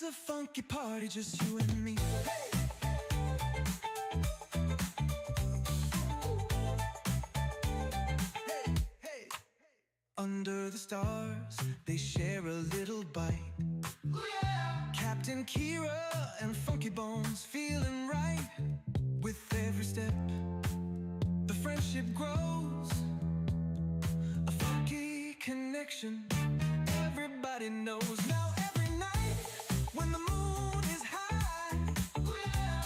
a funky party, just you and me. Under the stars, they share a little bite. Ooh, yeah. Captain Kira and Funky Bones feeling right. With every step, the friendship grows. A funky connection, everybody knows. Now every night, when the moon is high, ooh, yeah.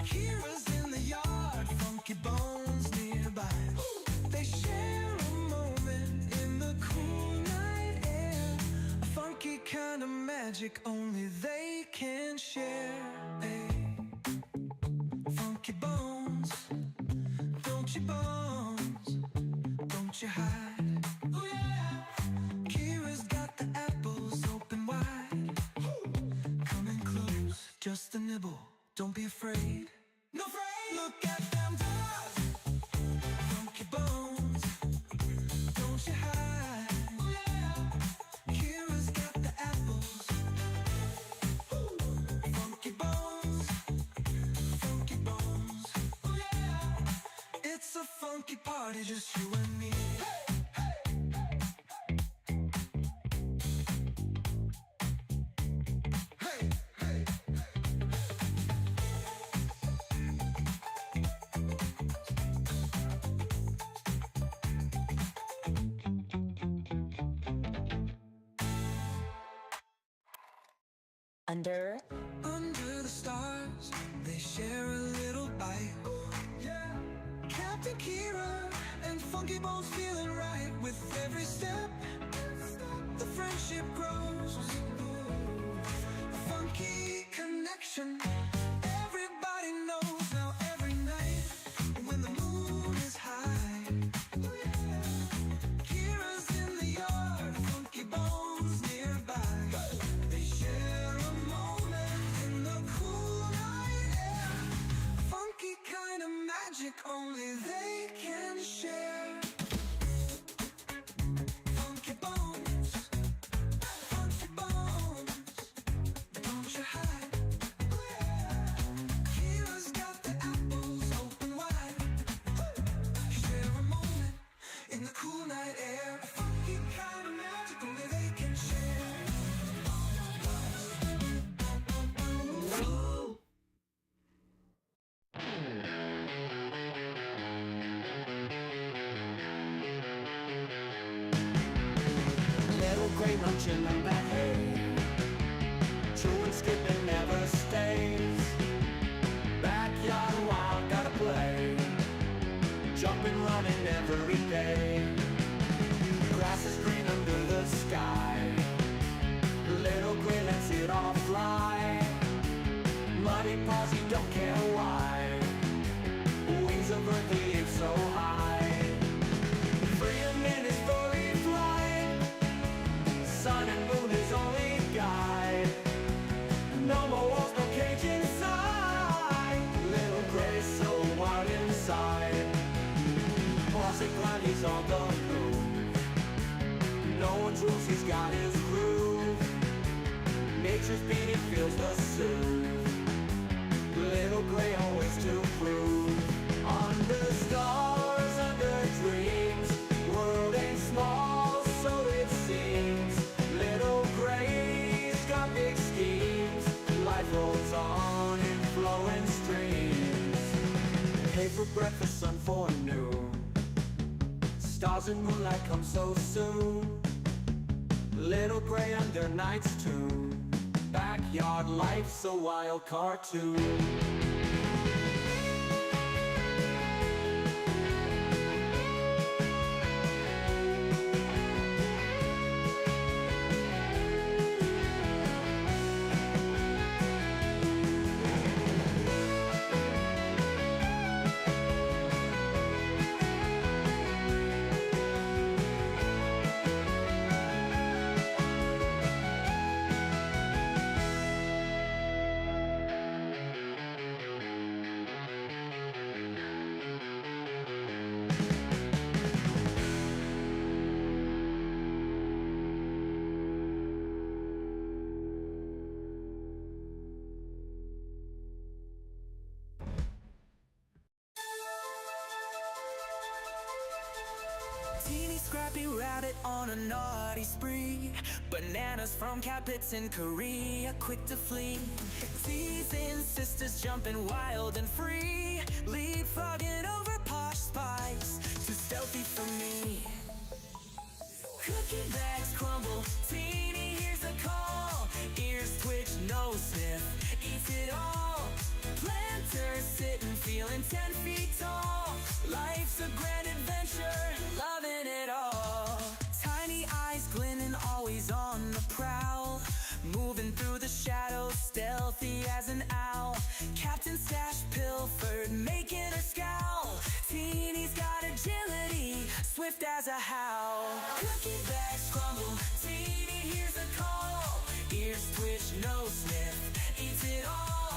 Kira's in the yard, Funky Bones nearby. Ooh. They share a moment in the cool night air. A funky kind of magic only they can share. Hey. Funky Bones, don't you bones, don't you hide. Ooh, yeah. Kira's got the apples open wide. Coming close, just a nibble, don't be afraid. No afraid. Look at them dogs, Funky Bones, don't you hide. Ooh, yeah. Kira's got the apples. Funky Bones, Funky Bones. Ooh, yeah. It's a funky party, just you and me. Hey, hey, Under the stars, they share a little bite. Yeah. Captain Kira and Funky Bones feeling right. With every step, the friendship grows. A funky connection, everybody knows. Now every night, when the moon is high, Kira's in the yard, Funky Bones nearby. They share a moment in the cool night air. Funky kind of magic only they can share. Funky Bones, Funky Bones, don't you hide. Kira's got the apples open wide. Share a moment in the cool night air. A funky kind of magic only they can share. Little gray munching on that hay, chewing, skipping, never stays. Backyard wild, gotta play, jumping, running every day. Grass is green under the sky, little gray lets it all fly. Muddy paws, he don't care why, wings of earth, he aims so high. Freedom in his furry flight, sun and moon his only guide. No more walls, no cage inside, little gray so wild inside. Posh and blind, he's on the move, no one's rules, he's got his groove. Nature's beat, he feels the soothe, little gray always to prove. Under stars, under dreams, world ain't small, so it seems. Little gray's got big schemes, life rolls on in flowing streams. Hay for breakfast, sun for noon, stars and moonlight come so soon. Little gray under night's tune, backyard life's a wild cartoon. Scrappy rabbit on a naughty spree. Bananas from cat pits in Korea, quick to flee. Teasing sisters jumping wild and free. Leapfrogging over Posh spice, too stealthy for me. Cookie bags crumble, teeny hears a call. Ears twitch, nose sniff, eats it all. Planters sitting, feeling 10 feet tall. Life's a grand adventure, loving it all. Tiny eyes glinting, always on the prowl. Moving through the shadows, stealthy as an owl. Captain Stash pilfered, making her scowl. Teeny's got agility, swift as a howl. Cookie bags crumble, teeny hears a call. Ears twitch, nose sniff, eats it all.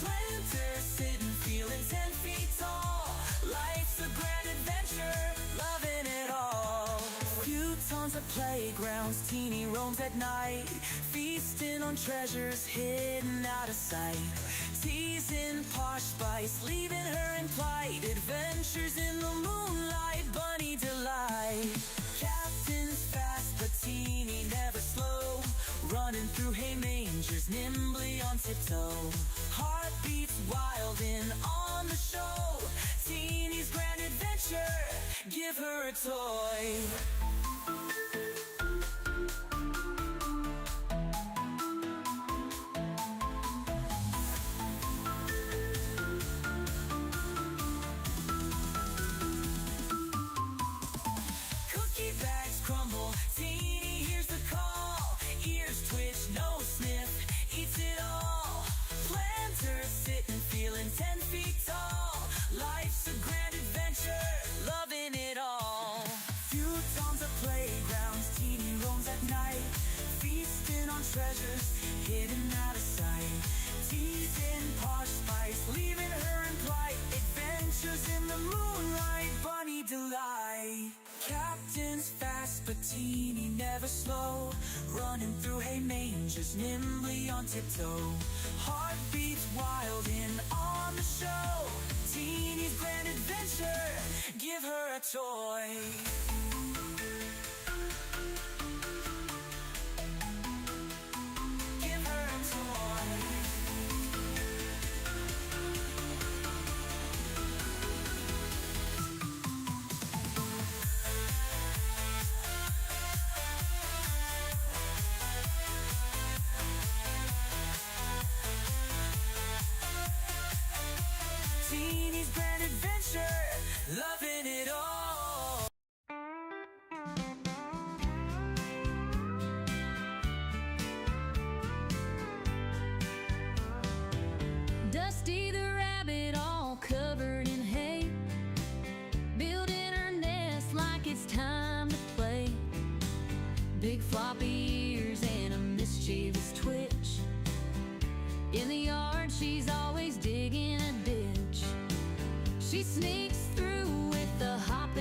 Planters sitting, feeling 10 feet tall. Life's a grand adventure, loving it all. Few tons of playgrounds, teeny roams at night. Feasting on treasures hidden out of sight. Teasing Posh spice, leaving her in plight. Adventures in the moonlight, bunny delight. Captain's fast but teeny never slow. Running through hay mangers, nimbly on tiptoe. Heartbeats wild in on the show. Teeny's grand adventure, give her a toy. Cookie bags crumble, teeny hears the call. Ears twitch, nose sniff, eats it all. Planters sitting, feeling 10 feet tall. Life's a grand adventure, loving it all. Few tons of playgrounds, teeny roams at night. Feasting on treasures hidden out of sight. Teasing Posh spice, leaving her in plight. Adventures in the moonlight, bunny delight. Captain's fast but teeny never slow. Running through hay mangers, nimbly on tiptoe. Heartbeats wild in on the show. Teeny's grand adventure, give her a toy. Give her a toy. Teeny's grand adventure, loving it all. Dusty the rabbit, all covered in hay, building her nest like it's time to play. Big floppy ears and a mischievous twitch. In the yard, she's always digging a ditch. She sneaks through with the hop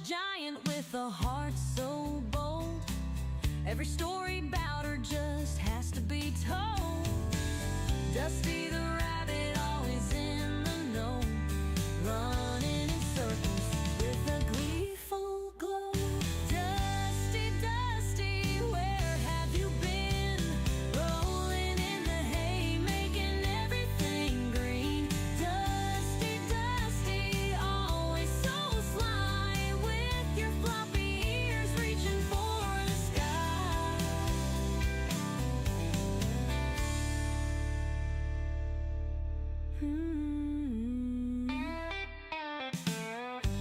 giant with a heart so bold. Every story about her just has to be told. Dusty the rabbit, always in the know, running in circles with a gleeful glow. Dusty, Dusty, where have you been? Rolling in the hay, making everything green. Dusty, Dusty, always so sly, with your floppy ears reaching for the sky.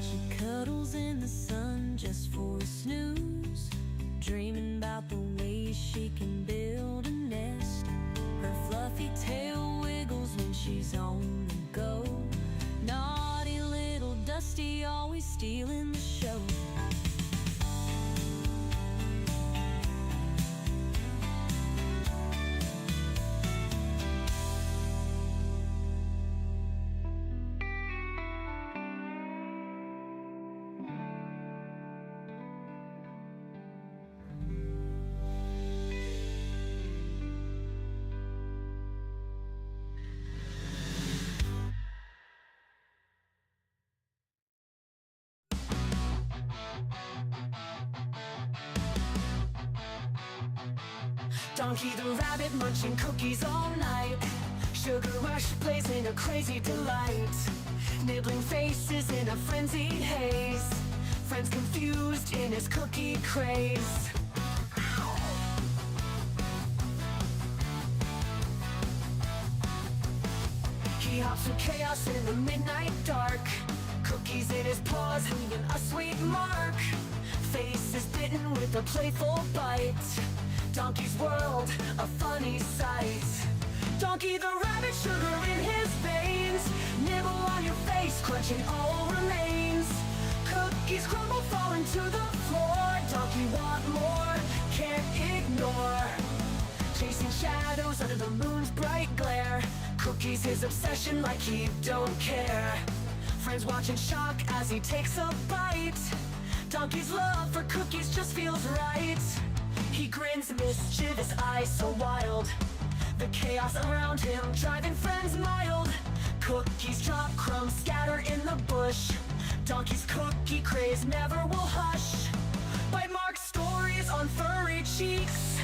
She cuddles in the sun just for a snooze, dreaming about the ways she can build a nest. Her fluffy tail wiggles when she's on the go. Naughty little Dusty, always stealing the show. Donkey the rabbit munching cookies all night. Sugar rush plays in a crazy delight. Nibbling faces in a frenzied haze. Friends confused in his cookie craze. He hops through chaos in the midnight dark. Cookies in his paws, leaving a sweet mark. Face is bitten with a playful bite. Donkey's world, a funny sight. Donkey the rabbit, sugar in his veins. Nibble on your face, crunching all remains. Cookies crumble, falling to the floor. Donkey want more, can't ignore. Chasing shadows under the moon's bright glare. Cookies his obsession, like he don't care. Friends watch in shock as he takes a bite. Donkey's love for cookies just feels right. He grins, mischievous eyes so wild. The chaos around him driving friends mild. Cookies drop, crumbs scatter in the bush. Donkey's cookie craze never will hush. Bite mark stories on furry cheeks.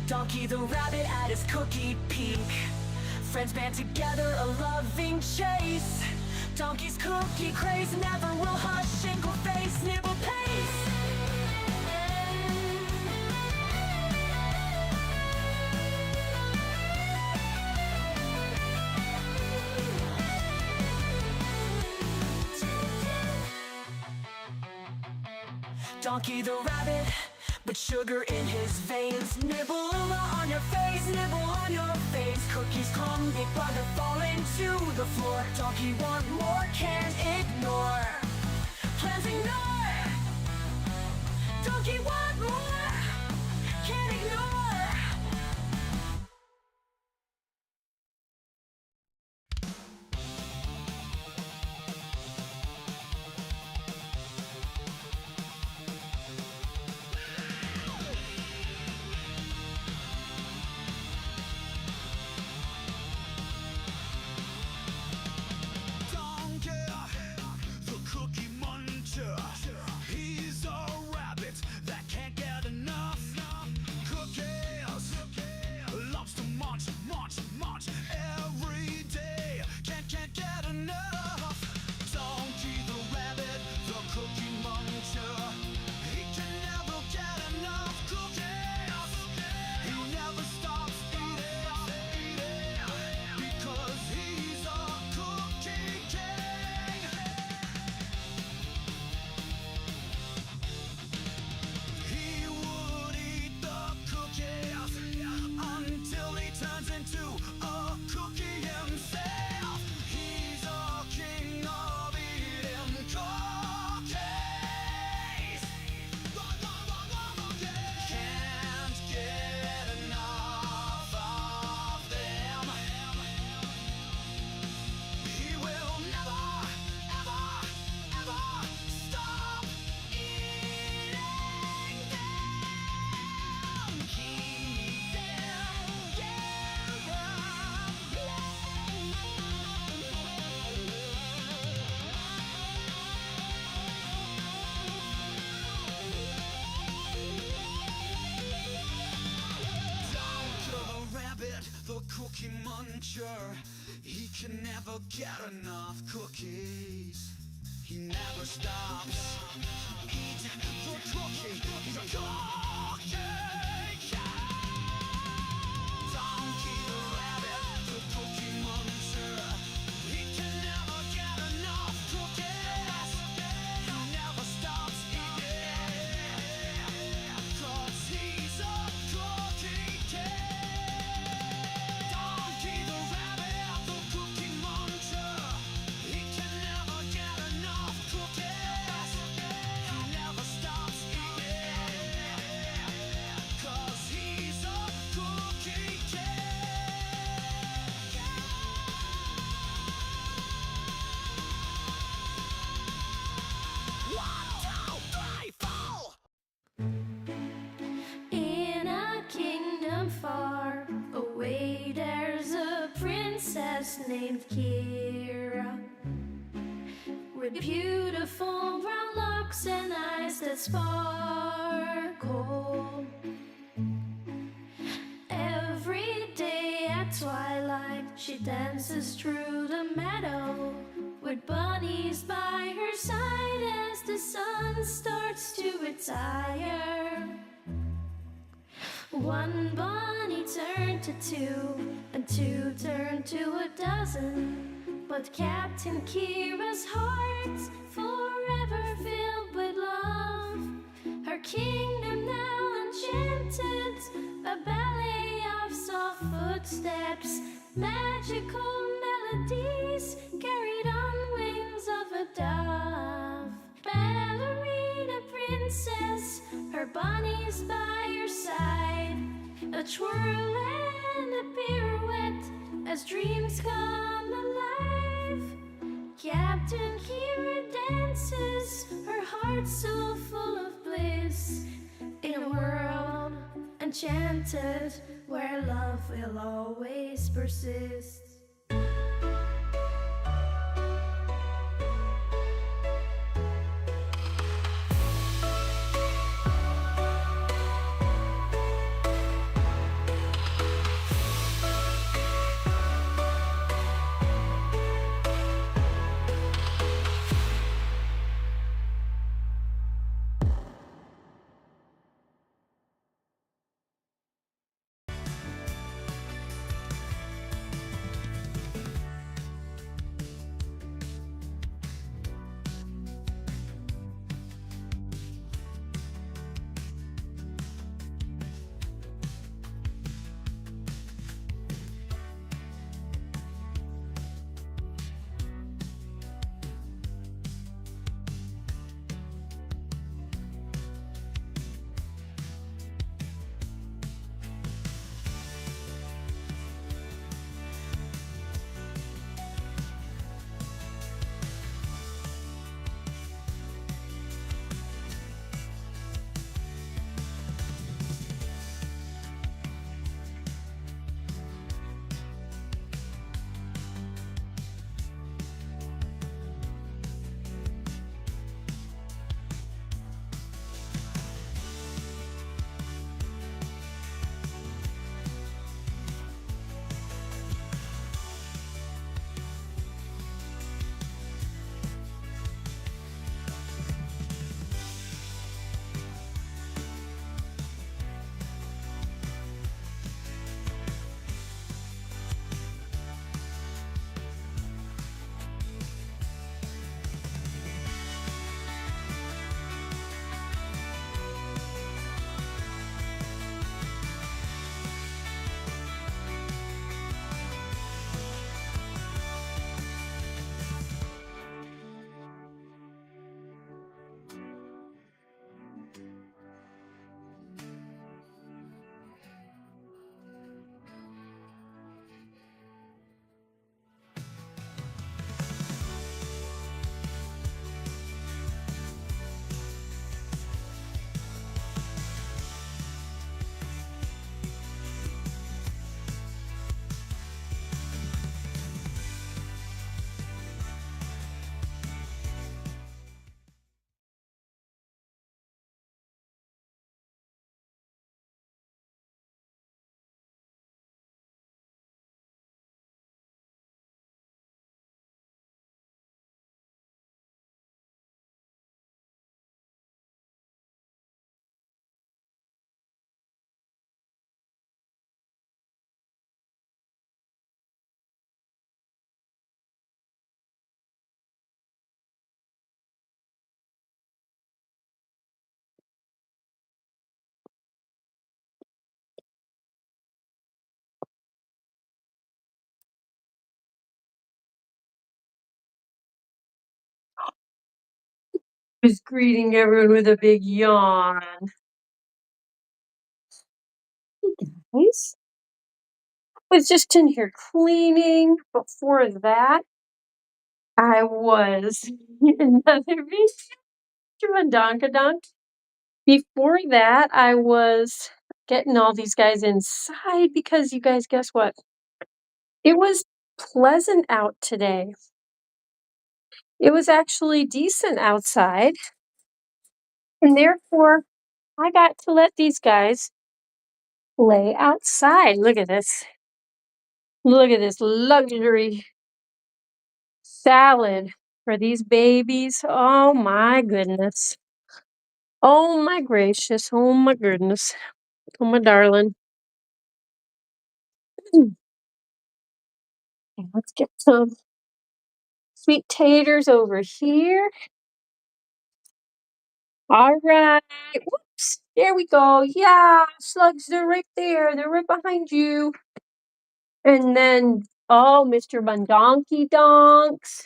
Donkey the rabbit at his cookie peak. Friends band together, a loving chase. Donkey's cookie craze never will hush. Single face, nibble pace. Donkey the rabbit, but sugar in his veins. Nibble on your face, nibble on your face. Cookies crumb, big bugger falling to the floor. Donkey want more, can't ignore. Plans ignore. Donkey want more, can't ignore. He's a rabbit that can't get enough cookies. muncher. He can never get enough cookies. He never stops. Eat the cookie. He's a cookie. Donkey the rabbit, the cookie muncher. He can never get enough cookies. He never stops eating. 'Cause he's a cookie king. Donkey the rabbit, the cookie muncher. He can never get enough cookies. He never stops eating. 'Cause he's a cookie king. One, two, three, four. In a kingdom far away, there's a princess named Kira, with beautiful brown locks and eyes that sparkle. Every day at twilight, she dances through the meadow with bunnies by her side as the sun starts to retire. One bunny turned to two, and two turned to a dozen. But Captain Kira's heart's forever filled with love. Her kingdom now enchanted, a ballet of soft footsteps, magical melodies carried on wings of a dove. Ballerina princess, her bunnies by your side, a twirl and a pirouette as dreams come alive. Captain Kira dances, her heart so full of bliss, in a world enchanted where love will always persist. Was greeting everyone with a big yawn. Hey guys, I was just in here cleaning. Before that, I was another video doing Donkadunk. Before that, I was getting all these guys inside because you guys, guess what? It was pleasant out today. It was actually decent outside, and therefore I got to let these guys play outside. Look at this. Look at this luxury salad for these babies. Oh my goodness. Oh my gracious. Oh my goodness. Oh my darling. Okay, let's get some sweet taters over here. All right. Whoops. There we go. Yeah, slugs, they're right there. They're right behind you. And then, oh, Mr. Bundonkey Donks.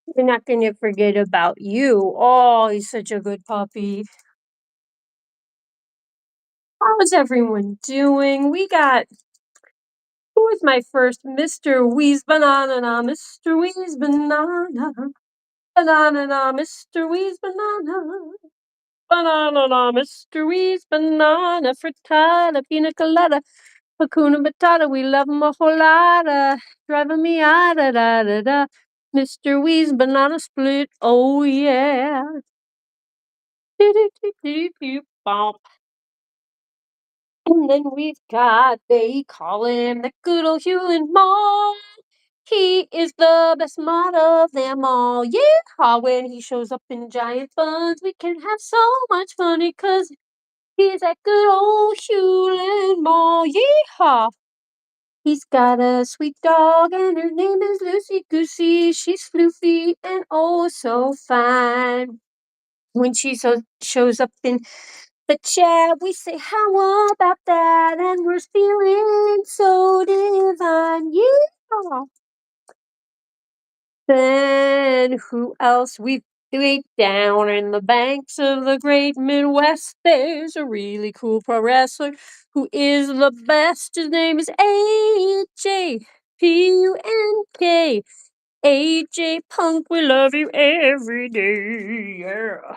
We're not going to forget about you. Oh, he's such a good puppy. How's everyone doing? Who was my first Mr. Wheeze Banana? Mr. Wheeze Banana. Banana, Mr. Wheeze Banana. Banana, Mr. Wheeze Banana. Frittata, pina colada. Hakuna Matata, we love 'em a whole lotta. Driving me da da da da. Mr. Wheeze Banana Split, oh yeah. Do do do do do bump. And then we've got, they call him the good old Hewlin' Mall. He is the best mod of them all. Yeah, when he shows up in giant buns, we can have so much fun because he's that good old Hewlin' Mall. Yeehaw! He's got a sweet dog and her name is Lucy Goosey. She's floofy and oh so fine. When she shows up in the chat, we say, how about that? And we're feeling so divine. Yeah. Then who else? We down in the banks of the great Midwest. There's a really cool pro wrestler who is the best. His name is AJ Punk. AJ Punk, we love you every day. Yeah.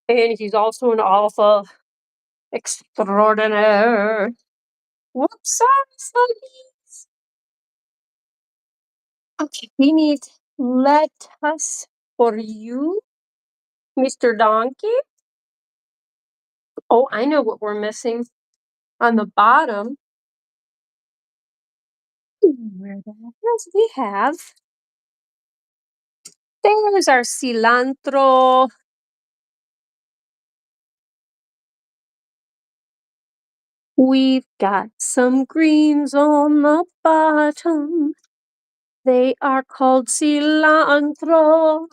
And he's also an alpha extraordinaire. Whoops, sorry, sluggies. Okay, we need lettuce for you, Mr. Donkey. Oh, I know what we're missing on the bottom. Where the heck else we have? There's our cilantro. We've got some greens on the bottom. They are called cilantro.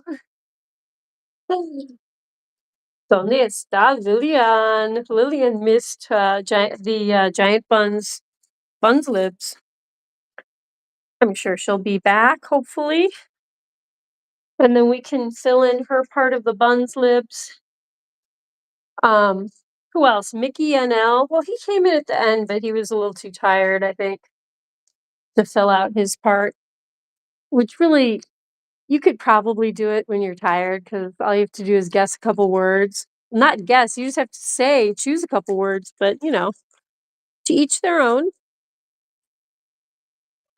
¿Dónde está Lillian? Lillian missed the giant Bunzlibz. I'm sure she'll be back, hopefully. And then we can fill in her part of the Bunzlibz. Who else? Mickey NL. Well, he came in at the end, but he was a little too tired, I think, to fill out his part. Which really, you could probably do it when you're tired, because all you have to do is guess a couple words. Not guess, you just have to choose a couple words, but to each their own.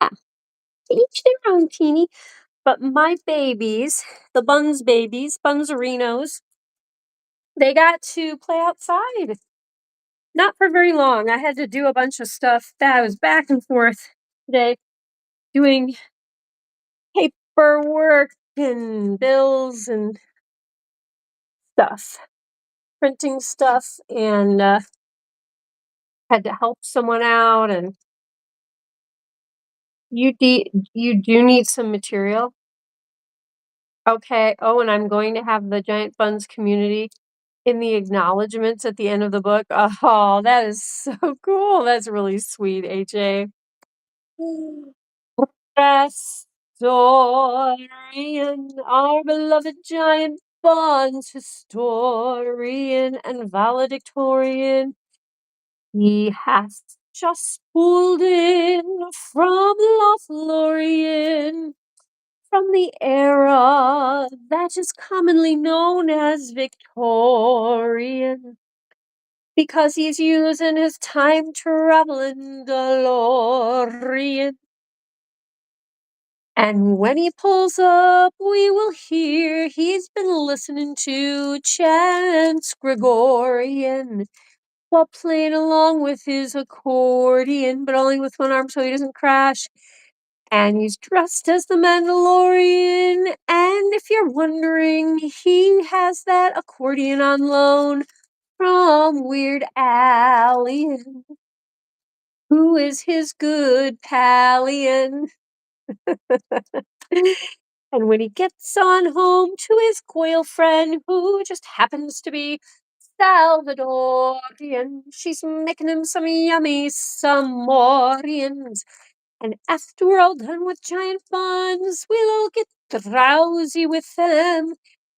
Yeah, to each their own, teeny. But my babies, the Bunz babies, Bunzerinos, they got to play outside. Not for very long. I had to do a bunch of stuff that I was back and forth today doing paperwork and bills and stuff, printing stuff, and had to help someone out. And you do need some material. Okay. Oh, and I'm going to have the Giant Bunz community in the acknowledgments at the end of the book. Oh, that is so cool. That's really sweet, AJ. Yes. historian, our beloved giant Bunz historian and valedictorian. He has just pulled in from Lothlorien, from the era that is commonly known as Victorian, because he's using his time traveling DeLorean. And when he pulls up, we will hear he's been listening to chants Gregorian while playing along with his accordion, but only with one arm so he doesn't crash. And he's dressed as the Mandalorian. And if you're wondering, he has that accordion on loan from Weird Alien, who is his good pallion. And when he gets on home to his quail friend, who just happens to be Salvadorian, she's making him some yummy Samorians. And after we're all done with giant buns, we'll all get drowsy with them.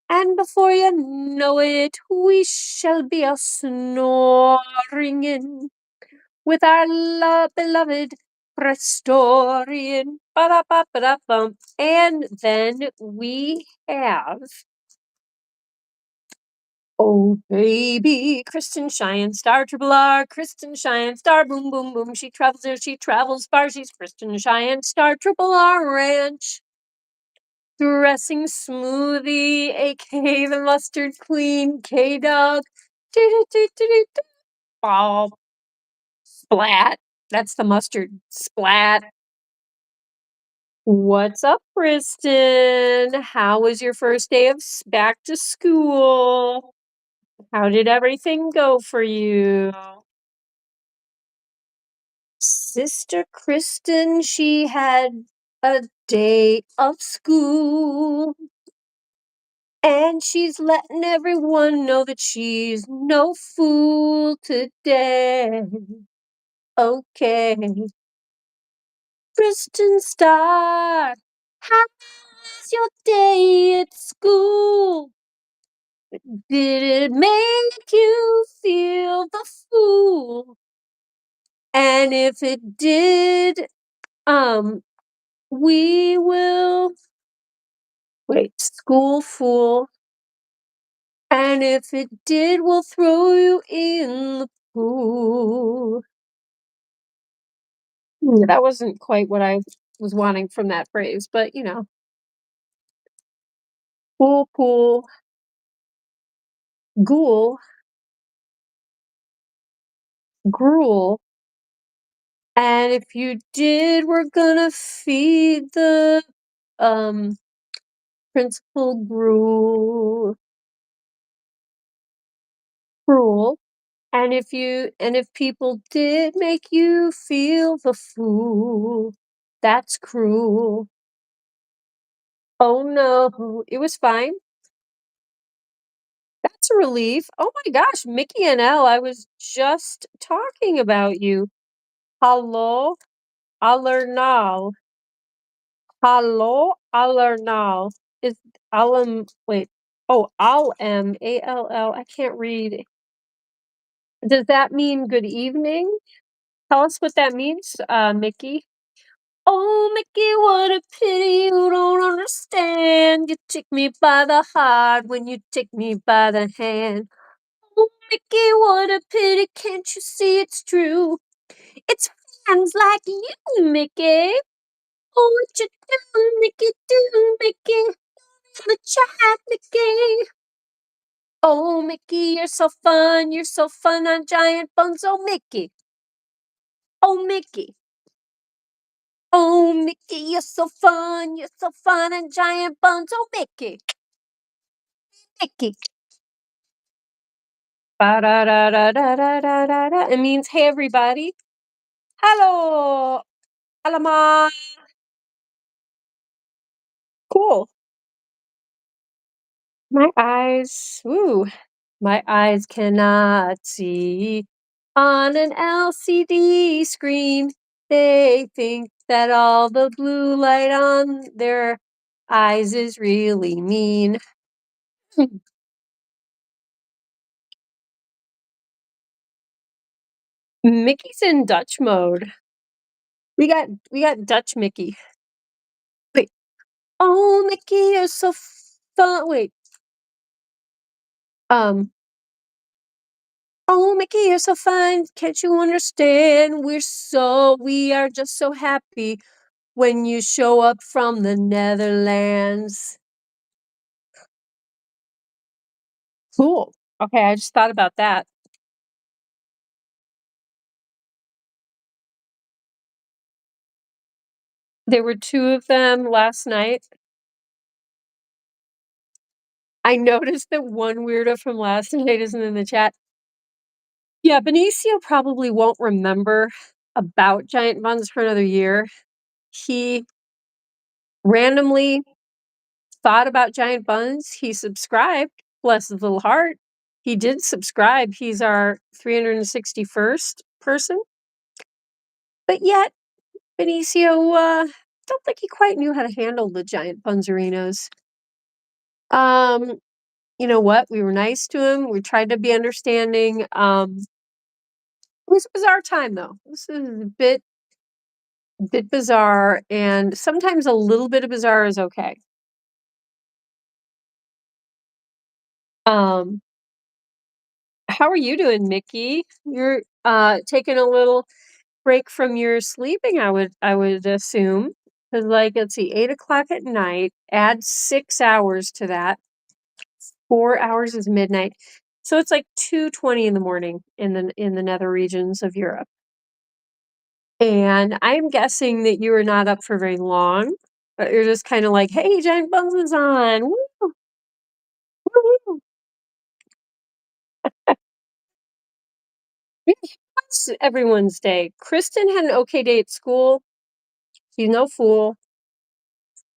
And before you know it, we shall be a snoring in with our beloved Prestorian. Ba-da-ba-ba-da-bum. And then we have, oh baby, Kristen Cheyenne, star triple R, Kristen Cheyenne, star boom boom boom. She travels there, she travels far. She's Kristen Cheyenne, star triple R ranch. Dressing smoothie, aka the mustard queen, K-Dog. Oh, splat. That's the mustard. Splat. What's up, Kristen? How was your first day of back to school? How did everything go for you? Sister Kristen, she had a day of school. And she's letting everyone know that she's no fool today. Okay. Kristen Star, how was your day at school? Did it make you feel the fool? And if it did, we will wait, school fool. And if it did, we'll throw you in the pool. That wasn't quite what I was wanting from that phrase, but you know. Pool, pool, ghoul, gruel. And if you did, we're gonna feed the principal gruel. Cruel. And if people did make you feel the fool, that's cruel. Oh no, it was fine. That's a relief. Oh my gosh, Mickey and Elle, I was just talking about you. Hallo, Allernal. Hallo, Allernal. Is wait. Oh, All, I can't read. Does that mean good evening? Tell us what that means, Mickey. Oh, Mickey, what a pity you don't understand. You take me by the heart when you take me by the hand. Oh, Mickey, what a pity, can't you see it's true? It's fans like you, Mickey. Oh, what you do, Mickey, Mickey. The chat, Mickey. Oh, Mickey, you're so fun on Giant Buns. Oh, Mickey. Oh, Mickey. Oh, Mickey, you're so fun on Giant Buns. Oh, Mickey. Mickey. Ba-da-da-da-da-da-da-da. It means, hey, everybody. Hello, Alama. Cool. My eyes cannot see on an LCD screen. They think that all the blue light on their eyes is really mean. Mickey's in Dutch mode. We got Dutch Mickey. Wait. Oh, Mickey, you're so fun. Wait. Oh, Mickey, you're so fun. Can't you understand? We are just so happy when you show up from the Netherlands. Cool. Okay, I just thought about that. There were 2 of them last night. I noticed that one weirdo from last night isn't in the chat. Yeah, Benicio probably won't remember about Giant Buns for another year. He randomly thought about Giant Buns. He subscribed, bless his little heart. He did subscribe. He's our 361st person. But yet, Benicio, don't think he quite knew how to handle the Giant Bunzerinos. You know what? We were nice to him. We tried to be understanding. It was a bizarre time though. This is a bit bizarre, and sometimes a little bit of bizarre is okay. Um, how are you doing, Mickey? You're taking a little break from your sleeping, I would assume. Because like let's see, 8 o'clock at night, add 6 hours to that. 4 hours is midnight. So it's like 2:20 in the morning in the nether regions of Europe. And I'm guessing that you were not up for very long, but you're just kind of like, hey, Giant Bunz is on. Woo, woo, woo. What's everyone's day? Kristen had an okay day at school. She's no fool.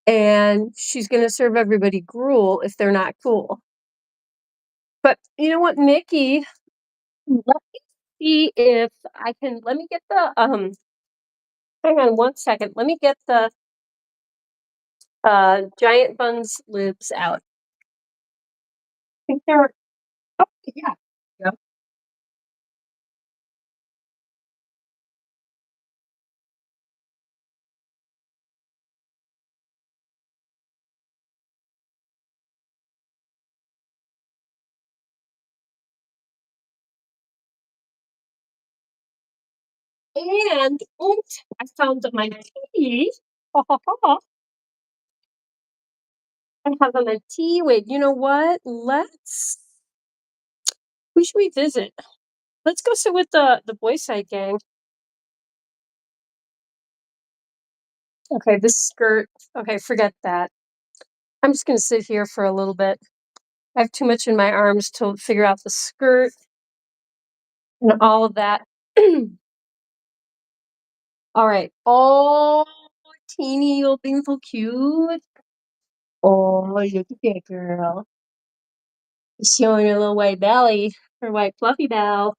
And she's going to serve everybody gruel if they're not cool. But you know what, Mickey? Let me see if I can. Let me get the. Hang on 1 second. Let me get the Giant Bunzlibz out. I think they're. Oh, yeah. Yep. And I found my tea. I have my tea. Wait, you know what? Who should we visit? Let's go sit with the Boy Side gang. Okay, this skirt. Okay, forget that. I'm just gonna sit here for a little bit. I have too much in my arms to figure out the skirt and all of that. All right. Oh, teeny, you're being so cute. Oh, look at that girl. Showing her little white belly, her white fluffy bell.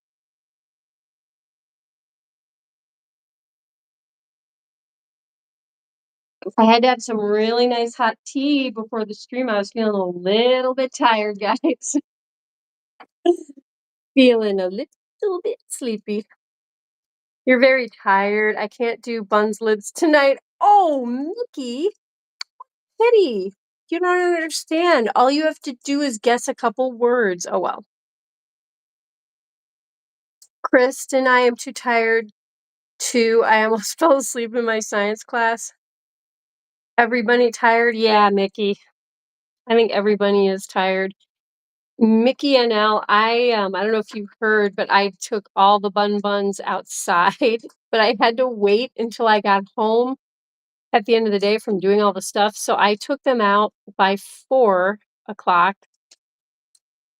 I had to have some really nice hot tea before the stream. I was feeling a little bit tired, guys. Feeling a little bit sleepy. You're very tired. I can't do Bunzlibz tonight. Oh, Mickey. Kitty. You don't understand. All you have to do is guess a couple words. Oh, well. Kristen, I am too tired too. I almost fell asleep in my science class. Everybody tired? Yeah, Mickey. I think everybody is tired. Mickey and I don't know if you heard, but I took all the buns outside, but I had to wait until I got home at the end of the day from doing all the stuff. So I took them out by 4 o'clock.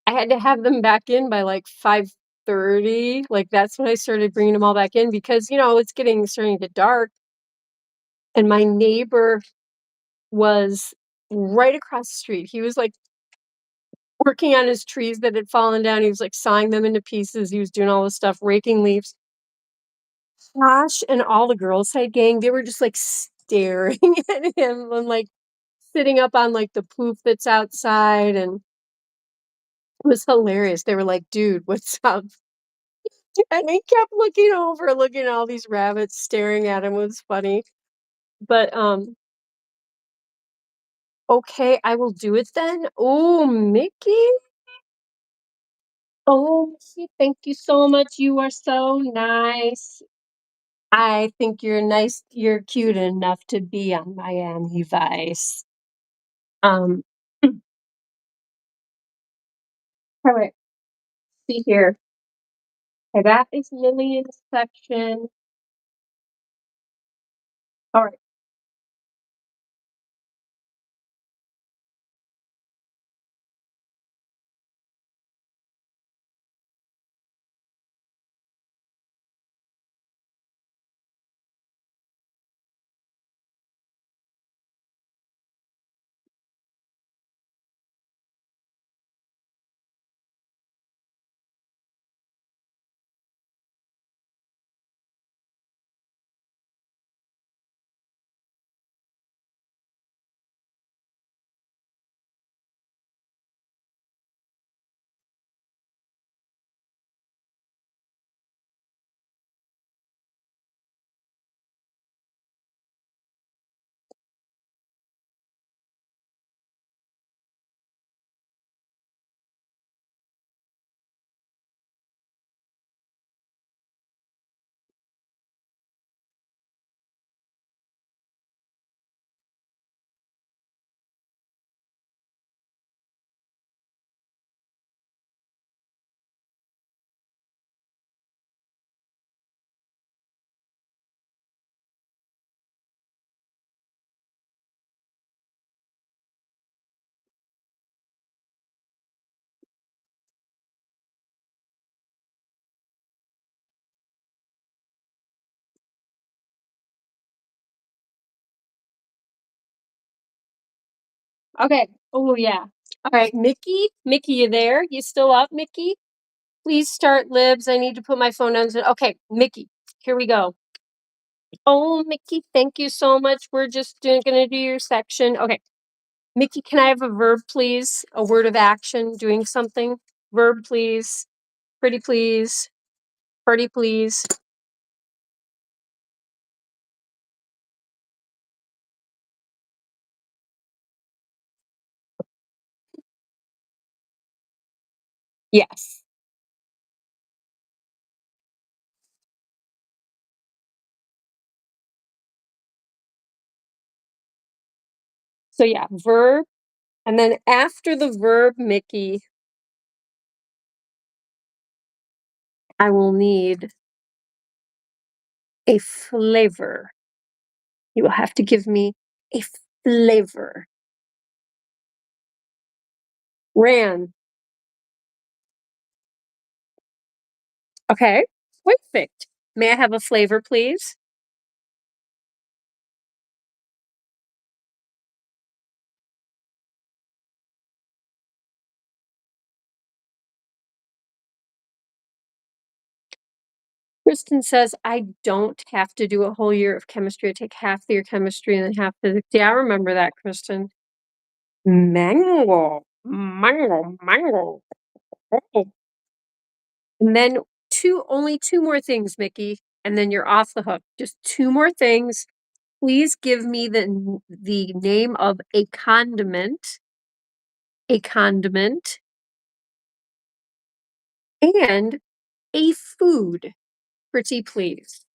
I had to have them back in by like 5:30. Like that's when I started bringing them all back in because, it's starting to get dark. And my neighbor was right across the street. He was like working on his trees that had fallen down. He was like sawing them into pieces. He was doing all this stuff, raking leaves. Posh and all the Girls' Side gang, they were just, like, staring at him and, like, sitting up on, like, the poop that's outside, and it was hilarious. They were like, "Dude, what's up?" And he kept looking over, looking at all these rabbits staring at him. It was funny. But, okay, I will do it then. Oh, Mickey. Oh, Mickey, thank you so much. You are so nice. I think you're cute enough to be on Miami Vice. Um, alright, see here. Okay, that is Lillian's section. Alright. Okay. Oh, yeah. Alright, Mickey? Mickey, you there? You still up, Mickey? Please start libs. I need to put my phone on. Okay, Mickey, here we go. Oh, Mickey, thank you so much. We're just gonna do your section. Okay. Mickey, can I have a verb, please? A word of action, doing something. Verb, please. Pretty, please. Party, please. Yes. So yeah, verb. And then after the verb, Mickey, I will need a flavor. You will have to give me a flavor. Ran. Okay, perfect. May I have a flavor, please? Kristen says, I don't have to do a whole year of chemistry. I take half the year chemistry and then half physics. Yeah, I remember that, Kristen. Mango. Mango. Mango. Oh. And then only two more things, Mickey, and then you're off the hook. Just two more things. Please give me the name of a condiment, and a food. Pretty please.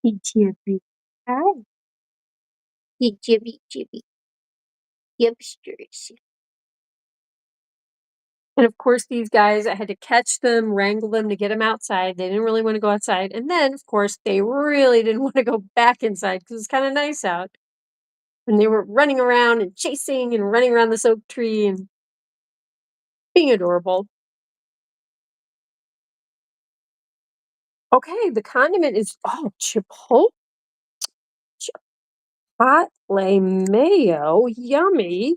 Jibby. Hi. Jibby, jibby. Yipsters. And of course, these guys, I had to catch them, wrangle them to get them outside. They didn't really want to go outside. And then, of course, they really didn't want to go back inside because it's kind of nice out. And they were running around and chasing and running around this oak tree and being adorable. Okay, the condiment is, oh, chipotle mayo. Yummy.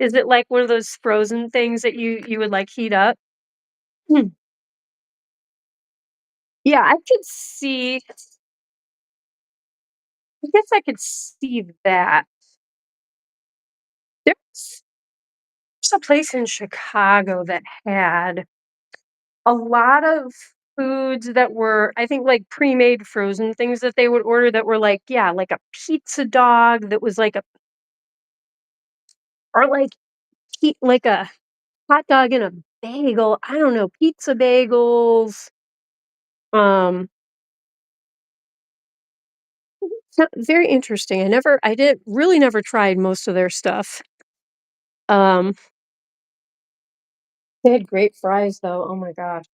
Is it like one of those frozen things that you would, like, heat up? Hmm. Yeah, I could see I guess I could see that. There's a place in Chicago that had a lot of foods that were, I think, like, pre-made frozen things that they would order that were like, yeah, like a pizza dog that was like a or like a hot dog and a bagel, I don't know, pizza bagels, um, very interesting. I did really never tried most of their stuff. Um, they had great fries though, oh my god.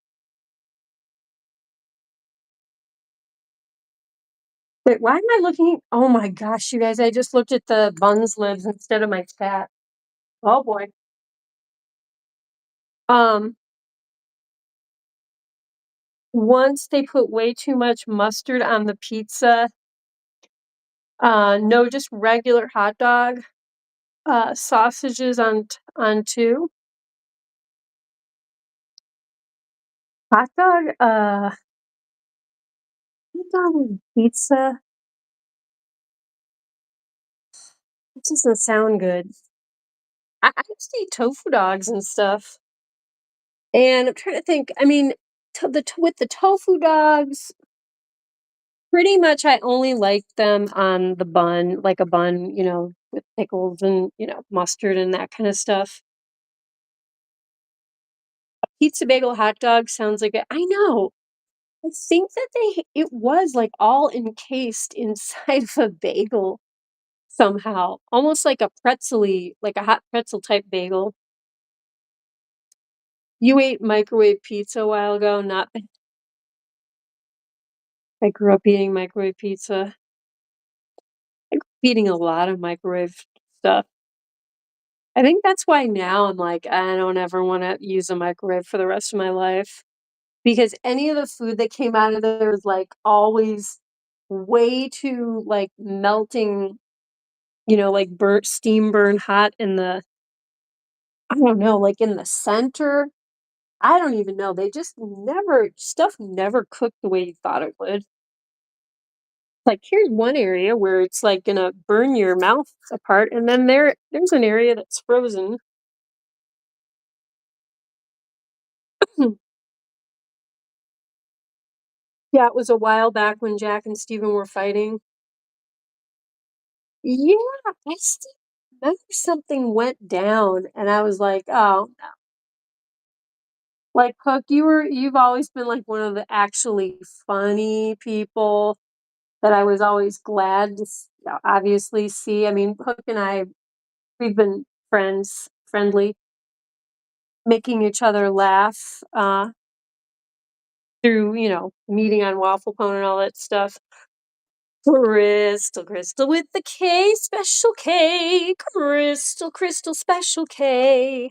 Wait, why am I looking oh my gosh, you guys, I just looked at the Bunzlibz instead of my chat. Oh boy. Um, once they put way too much mustard on the pizza, no, just regular hot dog, sausages on 2. Hot dog and pizza? It doesn't sound good. I used to eat tofu dogs and stuff, and I'm trying to think, I mean, with the tofu dogs, pretty much I only like them on the bun, like a bun, with pickles and, mustard and that kinda stuff. Pizza bagel hot dog sounds like I know. I think that it was, like, all encased inside of a bagel somehow, almost like a like a hot pretzel type bagel. You ate microwave pizza a while ago, not I grew up eating microwave pizza. I grew up eating a lot of microwave stuff. I think that's why now I'm like, I don't ever wanna use a microwave for the rest of my life, because any of the food that came out of there was, like, always way too, like, melting, like, burnt steam burn hot in the I don't know, like, in the center. I don't even know, they just never stuff never cooked the way you thought it would. Like, here's one area where it's, like, gonna burn your mouth apart, and then there's an area that's frozen. Yeah, it was a while back when Jack and Steven were fighting. Yeah, I still remember something went down, and I was like, "Oh, no." Like, Hook, you've always been, like, one of the actually funny people that I was always glad to obviously see. I mean, Hook and I, we've been friendly, making each other laugh, through, meeting on Waffle Cone and all that stuff. Crystal with the K, special K, Crystal, special K.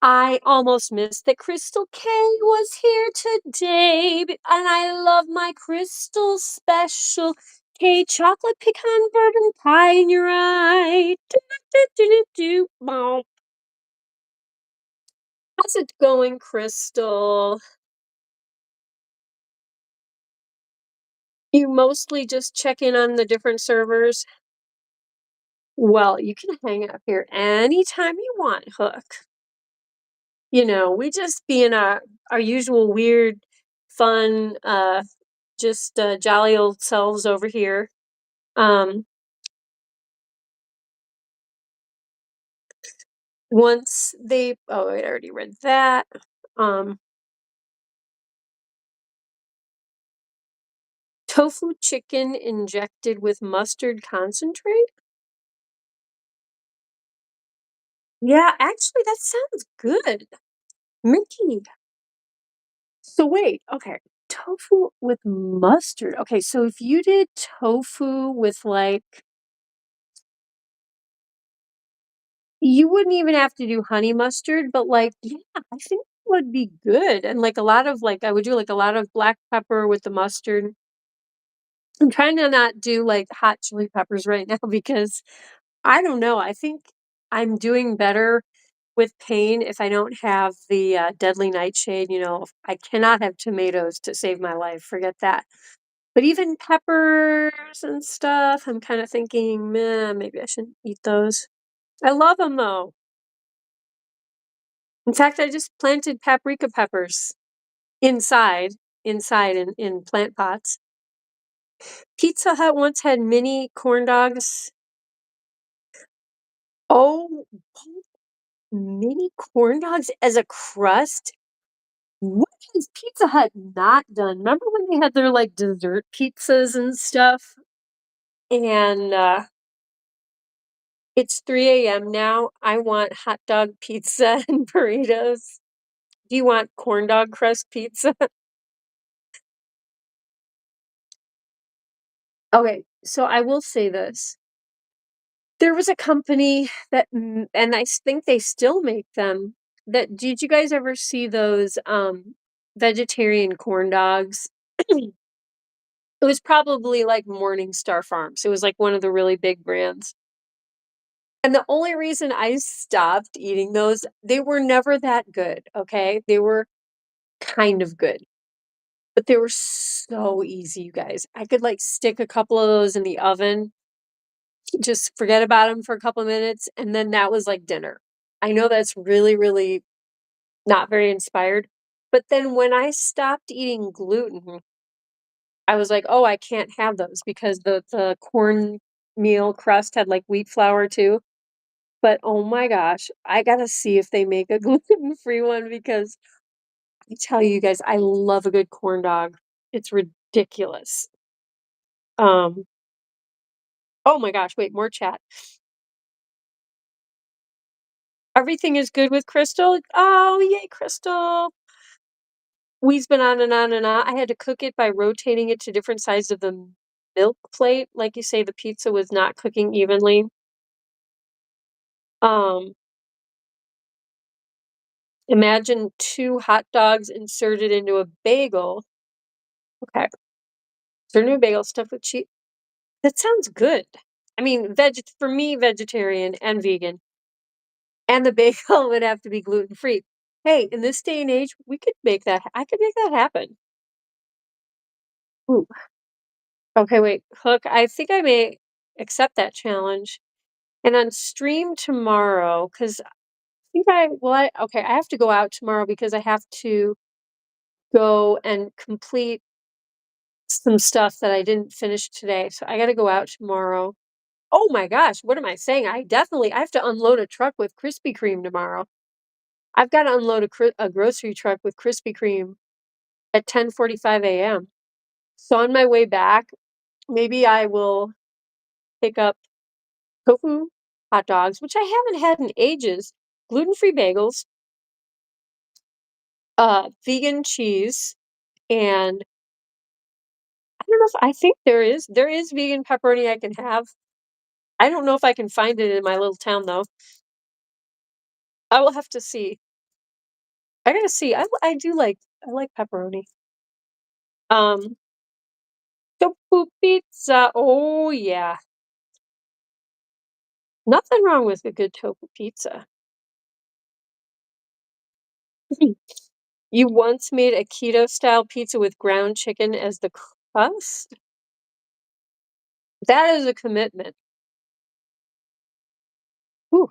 I almost missed that Crystal K was here today, and I love my Crystal special K chocolate pecan bourbon pie in your eye. Do, do, do, do, do, bow. How's it going, Crystal? You mostly just check in on the different servers? Well, you can hang out here anytime you want, Hook. We just be in our usual weird, fun, just jolly old selves over here. Um, once they oh, I already read that. Um, tofu chicken injected with mustard concentrate. Yeah, actually, that sounds good. Mickey. So wait, okay. Tofu with mustard. Okay, so if you did tofu with like you wouldn't even have to do honey mustard, but like, yeah, I think it would be good. And like a lot of like I would do like a lot of black pepper with the mustard. I'm trying to not do like hot chili peppers right now because I don't know. I think I'm doing better with pain if I don't have the deadly nightshade. I cannot have tomatoes to save my life. Forget that. But even peppers and stuff, I'm kind of thinking, meh, maybe I shouldn't eat those. I love them though. In fact, I just planted paprika peppers inside in plant pots. Pizza Hut once had mini corn dogs. Oh, mini corn dogs as a crust? What has Pizza Hut not done? Remember when they had their like dessert pizzas and stuff? And it's 3 a.m. now. I want hot dog pizza and burritos. Do you want corn dog crust pizza? Okay, so I will say this. There was a company that, and I think they still make them. That did you guys ever see those vegetarian corn dogs? It was probably like Morningstar Farms. It was like one of the really big brands. And the only reason I stopped eating those, they were never that good, okay? They were kind of good, but they were so easy, you guys. I could like stick a couple of those in the oven, just forget about them for a couple of minutes, and then that was like dinner. I know that's really, really not very inspired. But then when I stopped eating gluten, I was like, "Oh, I can't have those because the cornmeal crust had like wheat flour too." But oh my gosh, I gotta see if they make a gluten-free one because I tell you guys, I love a good corn dog. It's ridiculous. Um, oh my gosh, wait, more chat. Everything is good with Crystal. Oh, yay, Crystal. We've been on and on and on. I had to cook it by rotating it to different sides of the milk plate. Like you say, the pizza was not cooking evenly. Um, Imagine 2 hot dogs inserted into a bagel. Okay. Turn into a bagel stuffed with cheese. That sounds good. I mean, for me, vegetarian and vegan, and the bagel would have to be gluten-free. Hey, in this day and age, we could make that I could make that happen. Ooh. Okay, wait, Hook, I think I may accept that challenge. And on stream tomorrow, because I think okay, I have to go out tomorrow because I have to go and complete some stuff that I didn't finish today. So I gotta go out tomorrow. Oh my gosh, what am I saying? I have to unload a truck with Krispy Kreme tomorrow. I've got to unload a grocery truck with Krispy Kreme at 10:45 a.m. So on my way back, maybe I will pick up tofu hot dogs, which I haven't had in ages, gluten-free bagels, vegan cheese, and I don't know if I think there is vegan pepperoni I can have. I don't know if I can find it in my little town though. I will have to see. I gotta see. I like pepperoni. Um, Tofu pizza. Oh yeah. Nothing wrong with a good tofu pizza. You once made a keto style pizza with ground chicken as the crust? That is a commitment. Ooh,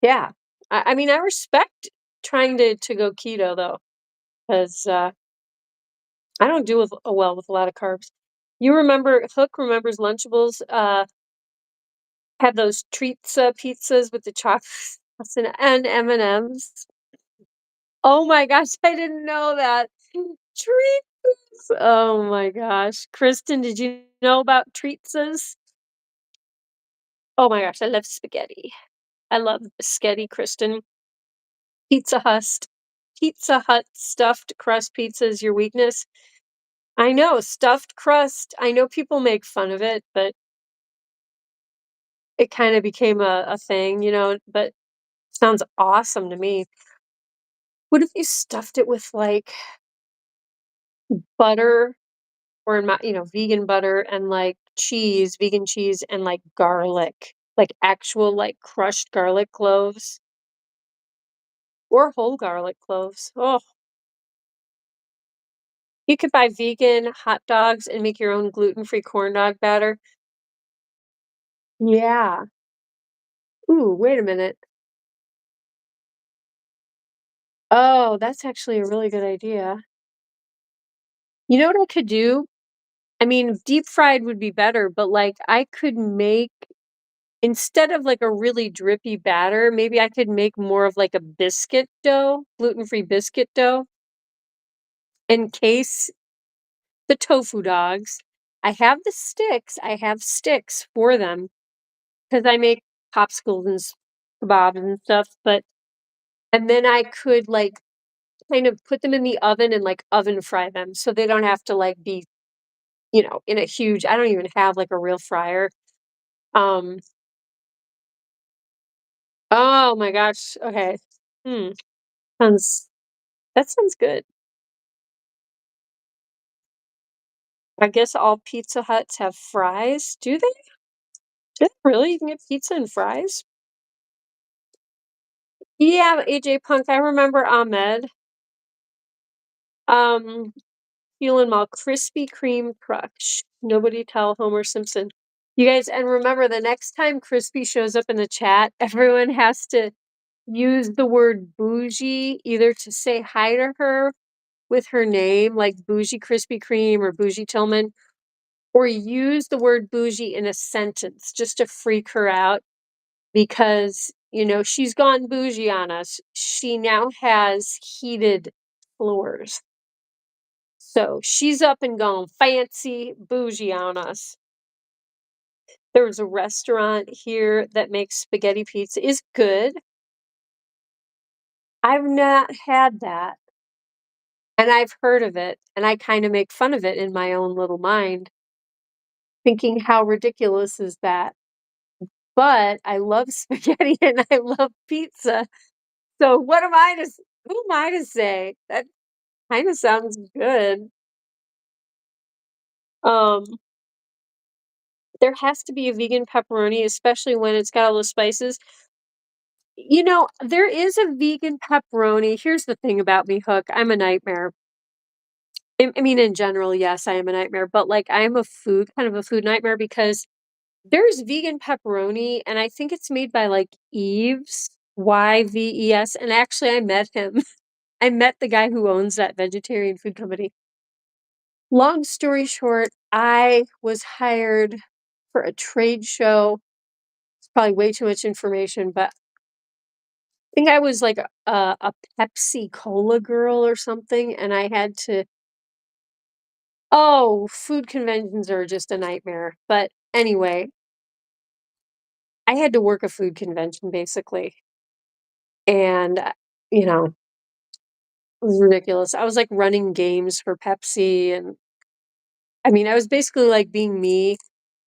yeah. I mean, I respect trying to go keto though, because I don't do well with a lot of carbs. Hook remembers Lunchables had those treats pizzas with the chocolate sauce and M&Ms. Oh my gosh, I didn't know that. Treats. Oh my gosh. Kristen, did you know about treatses? Oh my gosh, I love spaghetti. I love spaghetti, Kristen. Pizza Hut. Pizza Hut stuffed crust pizza is your weakness. I know, stuffed crust. I know people make fun of it, but it kind of became a thing, but sounds awesome to me. What if you stuffed it with like butter or vegan butter and like cheese, vegan cheese and like garlic, like actual like crushed garlic cloves? Or whole garlic cloves. Oh, you could buy vegan hot dogs and make your own gluten-free corn dog batter. Yeah. Ooh, wait a minute. Oh, that's actually a really good idea. You know what I could do? I mean, deep fried would be better, but, like, I could make instead of, like, a really drippy batter, maybe I could make more of, like, a biscuit dough, gluten-free biscuit dough, encase the tofu dogs. I have sticks for them because I make popsicles and kebabs and stuff, but and then I could, like, kind of put them in the oven and, like, oven fry them so they don't have to, like, be, in a huge I don't even have, like, a real fryer. Um Oh my gosh, okay. Hmm, sounds that sounds good. I guess all Pizza Huts have fries, do they? Do they really? You can get pizza and fries? Yeah, AJ Punk, I remember Ahmed. Um, Fueling my Krispy Kreme crush. Nobody tell Homer Simpson. You guys, and remember the next time Crispy shows up in the chat, everyone has to use the word bougie either to say hi to her with her name, like Bougie Krispy Kreme or Bougie Tillman, or use the word bougie in a sentence just to freak her out because, she's gone bougie on us. She now has heated floors. So she's up and gone fancy bougie on us. There was a restaurant here that makes spaghetti pizza. Is good. I've not had that. And I've heard of it. And I kind of make fun of it in my own little mind, thinking, how ridiculous is that? But I love spaghetti and I love pizza. So who am I to say? That kind of sounds good. Um, there has to be a vegan pepperoni, especially when it's got all the spices. There is a vegan pepperoni. Here's the thing about me, Hook. I'm a nightmare. I mean, in general, yes, I am a nightmare, but like I am kind of a food nightmare because there's vegan pepperoni, and I think it's made by like Yves, Yves, and actually I met him. I met the guy who owns that vegetarian food company. Long story short, I was hired for a trade show. It's probably way too much information, but I think I was like a Pepsi Cola girl or something, and I had to oh, food conventions are just a nightmare. But anyway, I had to work a food convention basically, and, you know, it was ridiculous. I was, like, running games for Pepsi, and I mean, I was basically, like, being me,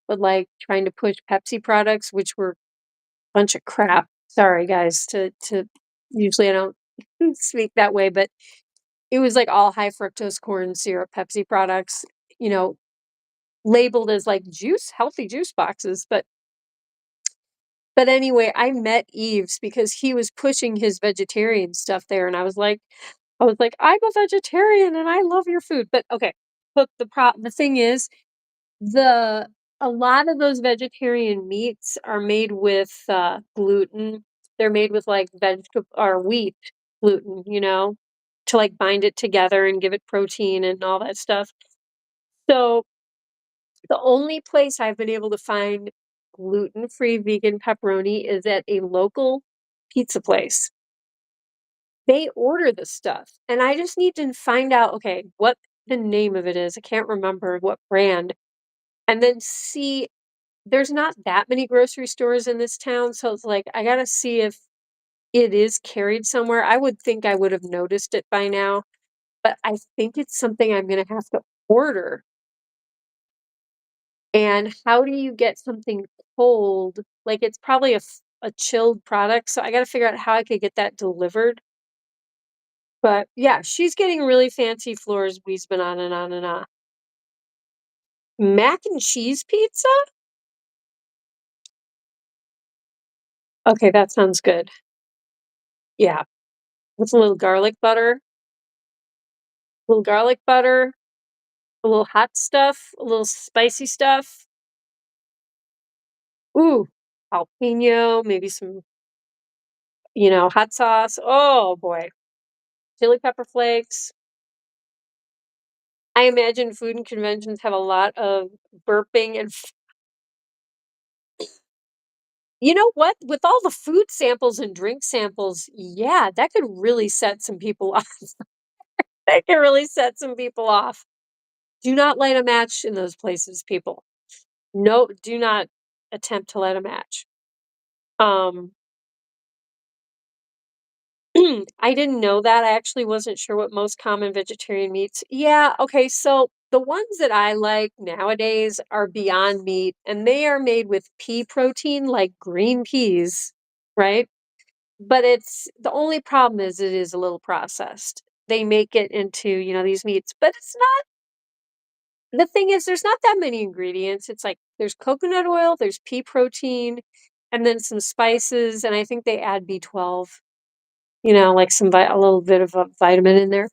but, like, trying to push Pepsi products, which were a bunch of crap. Sorry, guys, to usually I don't speak that way, but it was, like, all high fructose corn syrup Pepsi products, you know, labeled as, like, healthy juice boxes, but anyway, I met Eves because he was pushing his vegetarian stuff there, and I was like, "I'm a vegetarian and I love your food." But okay, but the thing is, the a lot of those vegetarian meats are made with gluten. They're made with like vegetable or wheat gluten, to like bind it together and give it protein and all that stuff. So the only place I've been able to find gluten-free vegan pepperoni is at a local pizza place. They order the stuff, and I just need to find out, okay, what the name of it is. I can't remember what brand. And then see there's not that many grocery stores in this town, so it's like I gotta see if it is carried somewhere. I would think I would have noticed it by now, but I think it's something I'm gonna have to order. And how do you get something cold? Like, it's probably a chilled product, so I gotta figure out how I could get that delivered. But, yeah, she's getting really fancy floors, we's been on and on and on. Mac and cheese pizza? Okay, that sounds good. Yeah. with a little garlic butter, a little hot stuff, a little spicy stuff. Ooh, jalapeno, maybe some, hot sauce. Oh boy, chili pepper flakes. I imagine food and conventions have a lot of burping and you know what? With all the food samples and drink samples, yeah, that could really set some people off. That could really set some people off. Do not light a match in those places, people. No, do not attempt to light a match. Um, I didn't know that. I actually wasn't sure what most common vegetarian meats. Yeah, okay, so the ones that I like nowadays are Beyond Meat, and they are made with pea protein, like green peas, right? But it's the only problem is it is a little processed. They make it into, these meats, but it's not the thing is there's not that many ingredients. It's like there's coconut oil, there's pea protein, and then some spices, and I think they add B12, like a little bit of a vitamin in there.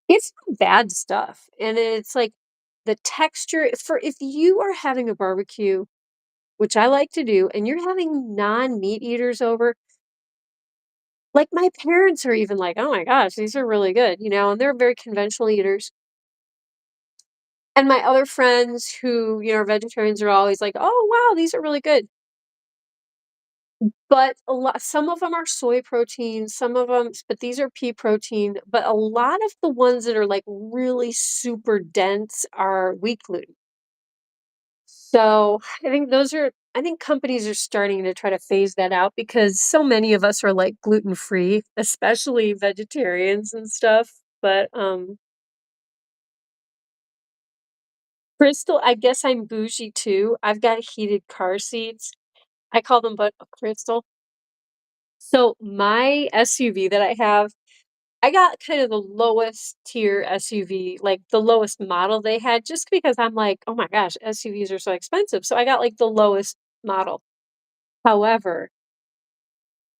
It's not bad stuff. And it's like the texture for if you are having a barbecue, which I like to do, and you're having non-meat eaters over, like, my parents are even like, "Oh my gosh, these are really good," and they're very conventional eaters. And my other friends who, are vegetarians are always like, "Oh, wow, these are really good." But a lot some of them are soy protein, some of them, but these are pea protein, but a lot of the ones that are, like, really super dense are wheat gluten. So, I think companies are starting to try to phase that out because so many of us are, like, gluten-free, especially vegetarians and stuff, but, Crystal, I guess I'm bougie too. I've got heated car seats. I call them but a Crystal. So my SUV that I have, I got kind of the lowest tier SUV, like the lowest model they had, just because I'm like, oh my gosh, SUVs are so expensive. So I got like the lowest model. However,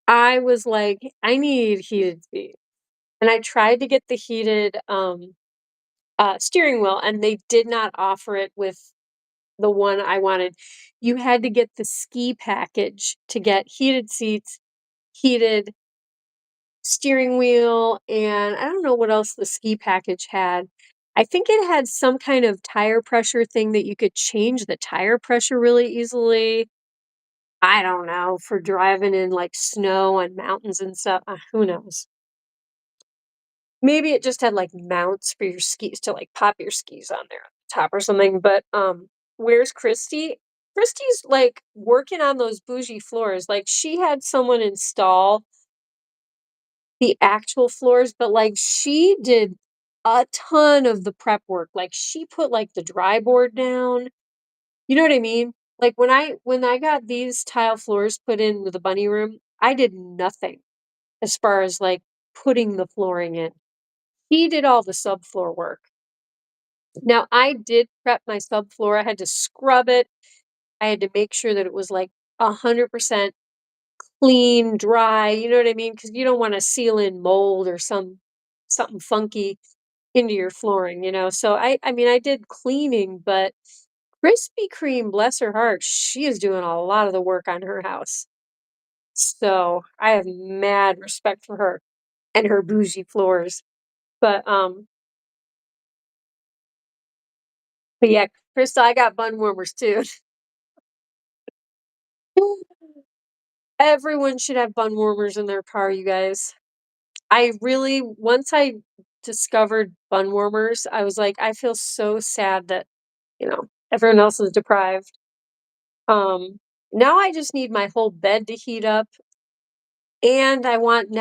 I was like, I need heated seats. And I tried to get the heated steering wheel, and they did not offer it with the one I wanted. You had to get the ski package to get heated seats, heated steering wheel, and I don't know what else the ski package had. I think it had some kind of tire pressure thing that you could change the tire pressure really easily. I don't know, for driving in like snow and mountains and stuff. Who knows? Maybe it just had like mounts for your skis to like pop your skis on there on the top or something. But where's Christy? Christy's like working on those bougie floors. Like she had someone install the actual floors, but like she did a ton of the prep work. Like she put like the dry board down. You know what I mean? Like when I got these tile floors put in with the bunny room, I did nothing as far as like putting the flooring in. He did all the subfloor work. Now I did prep my subfloor. I had to scrub it. I had to make sure that it was like 100% clean, dry, you know what I mean? Because you don't wanna seal in mold or something funky into your flooring, So I mean, I did cleaning, but Krispy Kreme, bless her heart, she is doing a lot of the work on her house. So I have mad respect for her and her bougie floors. But, yeah, Krista, I got bun warmers too. Everyone should have bun warmers in their car, you guys. I really once I discovered bun warmers, I was like, I feel so sad that, everyone else is deprived. Now I just need my whole bed to heat up, and I want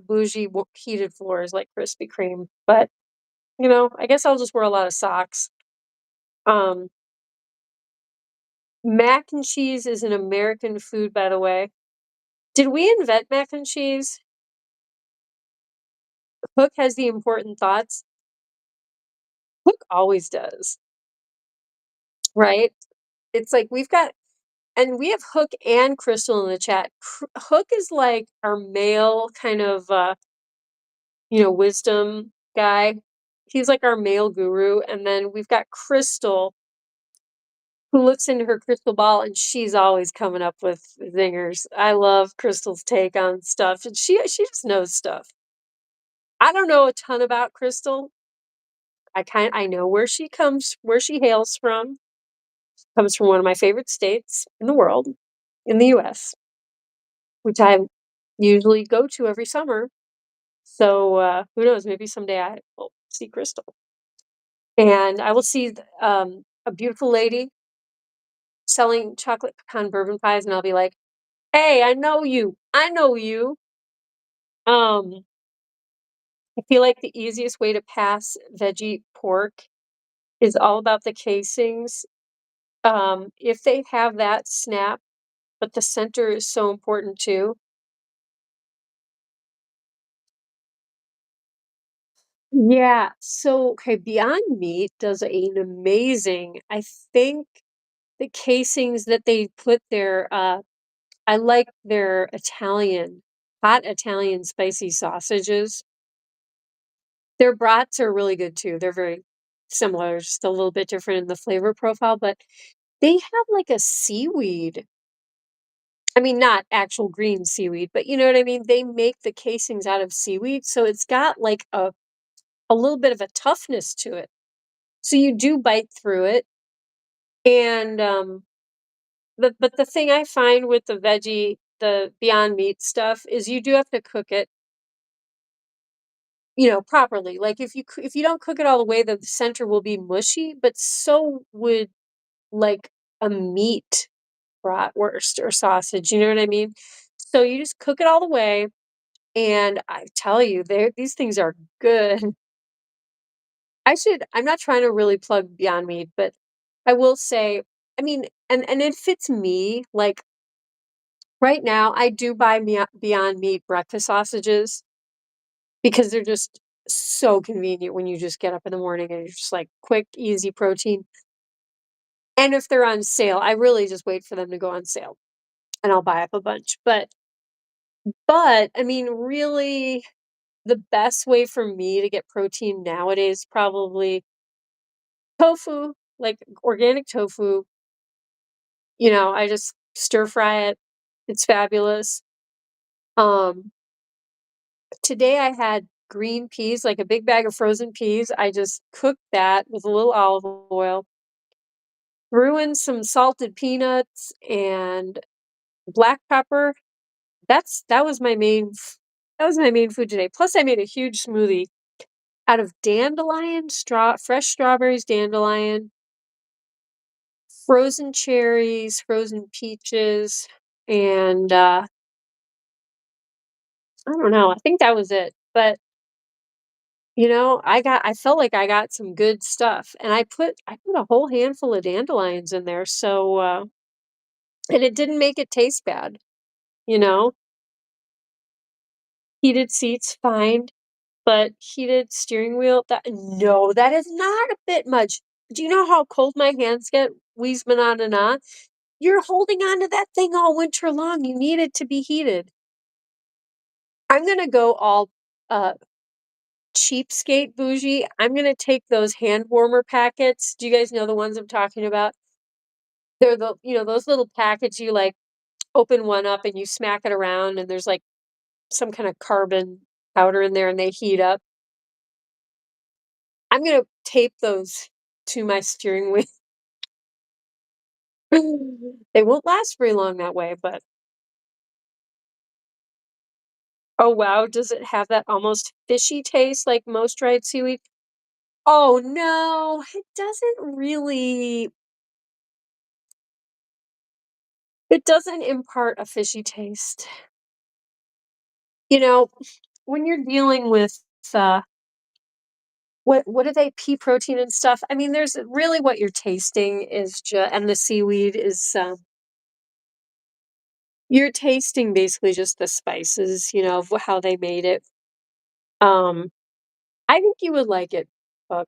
bougie heated floors like Krispy Kreme. But, I guess I'll just wear a lot of socks. Um, Mac and cheese is an American food, by the way. Did we invent mac and cheese? Hook has the important thoughts. Hook always does, right? It's like we've got and we have Hook and Crystal in the chat. Hook is like our male kind of wisdom guy. He's like our male guru, and then we've got Crystal, who looks into her crystal ball, and she's always coming up with zingers. I love Crystal's take on stuff, and she just knows stuff. I don't know a ton about Crystal. I know where she hails from. Comes from one of my favorite states in the world, in the US, which I usually go to every summer. So, who knows, maybe someday I will see Crystal. And I will see a beautiful lady selling chocolate pecan bourbon pies, and I'll be like, "Hey, I know you. I know you." Um, I feel like the easiest way to pass veggie pork is all about the casings. If they have that snap, but the center is so important too. Yeah. So, okay, Beyond Meat does an amazing, I think the casings that they put there, I like their hot Italian spicy sausages. Their brats are really good too. They're very similar, just a little bit different in the flavor profile, but they have like a seaweed. I mean, not actual green seaweed, but you know what I mean? They make the casings out of seaweed, so it's got like a little bit of a toughness to it. So you do bite through it. And but the thing I find with the Beyond Meat stuff is you do have to cook it, properly. Like if you don't cook it all the way, the center will be mushy, but so would like a meat bratwurst or sausage, you know what I mean? So you just cook it all the way, and I tell you, these things are good. I'm not trying to really plug Beyond Meat, but I will say, I mean, and it fits me. Like right now, I do buy Beyond Meat breakfast sausages because they're just so convenient when you just get up in the morning and you're just like quick, easy protein. And if they're on sale, I really just wait for them to go on sale and I'll buy up a bunch. But I mean, really, the best way for me to get protein nowadays probably tofu, like organic tofu. I just stir fry it. It's fabulous. Um, Today I had green peas, like a big bag of frozen peas. I just cooked that with a little olive oil, threw in some salted peanuts and black pepper. That was my main food today. Plus I made a huge smoothie out of fresh strawberries, dandelion, frozen cherries, frozen peaches, and I don't know. I think that was it. But I felt like I got some good stuff, and I put a whole handful of dandelions in there, so, and it didn't make it taste bad, you know? Heated seats, fine, but heated steering wheel, no, that is not a bit much. Do you know how cold my hands get, na? You're holding on to that thing all winter long, you need it to be heated. I'm gonna go all, uh, cheapskate bougie. I'm gonna take those hand warmer packets. Do you guys know the ones I'm talking about? They're those little packets you, like, open one up and you smack it around and there's, like, some kinda carbon powder in there and they heat up. I'm gonna tape those to my steering wheel. They won't last very long that way, but oh, wow, does it have that almost fishy taste like most dried seaweed? Oh, no, it doesn't impart a fishy taste. You know, when you're dealing with, uh what are they? Pea protein and stuff? I mean, there's really what you're tasting is and the seaweed is, you're tasting basically just the spices, of how they made it. Um, I think you would like it, but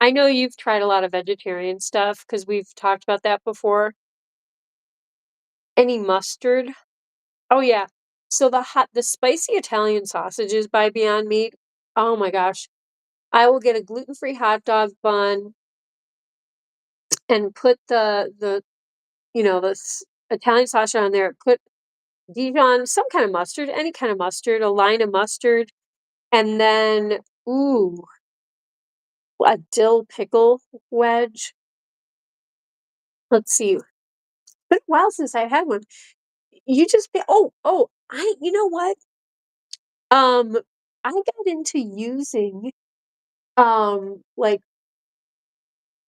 I know you've tried a lot of vegetarian stuff because 'cause we've talked about that before. Any mustard? Oh, yeah. So the spicy Italian sausages by Beyond Meat, Oh my gosh. I will get a gluten-free hot dog bun and put the Italian sausage on there, put Dijon, some kind of mustard, any kind of mustard, a line of mustard, and then, ooh, a dill pickle wedge. Let's see. Been a while since I had one. You just you know what? Um, I got into using, like,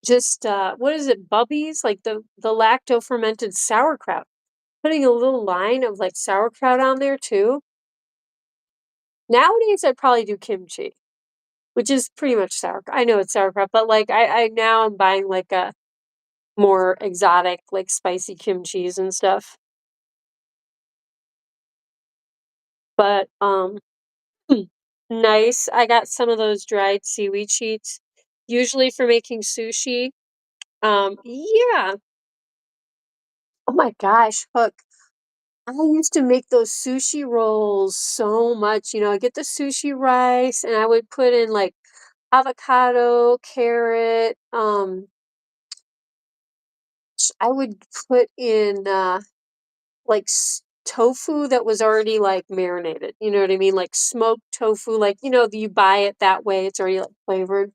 just, what is it, Bubbies? Like, the lacto fermented sauerkraut. Putting a little line of, like, sauerkraut on there too. Nowadays, I'd probably do kimchi, which is pretty much sauerkraut. I know it's sauerkraut, but, like, I now I'm buying, like, a more exotic, like, spicy kimchis and stuff. But, hmm, nice. I got some of those dried seaweed sheets, usually for making sushi. Yeah. Oh my gosh, Hook. I used to make those sushi rolls so much. I get the sushi rice and I would put in like avocado, carrot, I would put in like tofu that was already like marinated. You know what I mean? Like smoked tofu, like you buy it that way, it's already like flavored.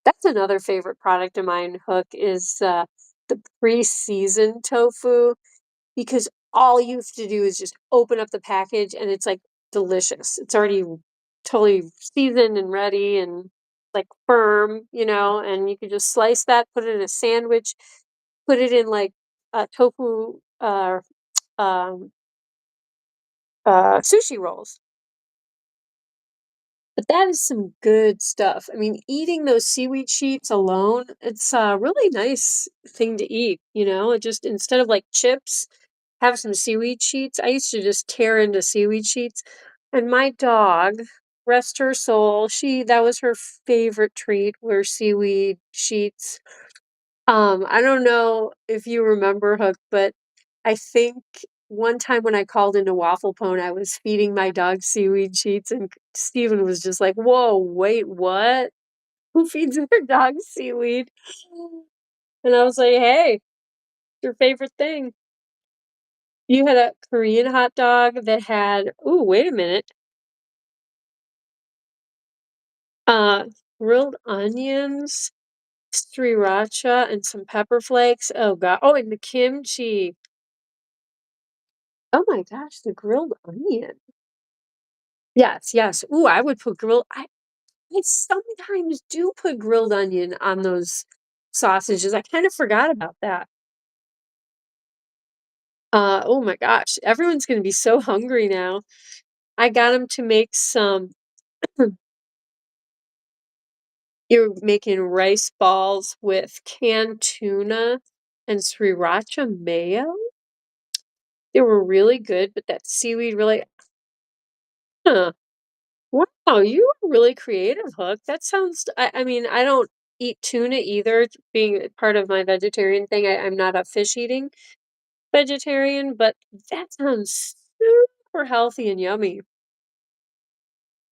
That's another favorite product of mine, Hook, is the pre-seasoned tofu because all you have to do is just open up the package and it's like delicious. It's already totally seasoned and ready and like firm, and you can just slice that, put it in a sandwich, put it in like tofu um, sushi rolls. But that is some good stuff. I mean, eating those seaweed sheets alone, it's a really nice thing to eat, It just instead of like chips, have some seaweed sheets. I used to just tear into seaweed sheets. And my dog, rest her soul, that was her favorite treat were seaweed sheets. I don't know if you remember, Hook, but I think one time when I called into Waffle Pone, I was feeding my dog seaweed sheets, and Steven was just like, "Whoa, wait, what? Who feeds their dog seaweed?" And I was like, "Hey, your favorite thing." You had a Korean hot dog that had ooh, wait a minute, uh, grilled onions, sriracha, and some pepper flakes. Oh god. Oh, and the kimchi. Oh my gosh, the grilled onion. Yes, yes. Ooh, I would put I sometimes do put grilled onion on those sausages. I kind of forgot about that. Oh my gosh, everyone's gonna be so hungry now. I got him to make some you're making rice balls with canned tuna and sriracha mayo. They were really good, but that seaweed really huh. Wow, you are really creative, Hook. That sounds I mean, I don't eat tuna either, being part of my vegetarian thing. I'm not a fish eating vegetarian, but that sounds super healthy and yummy.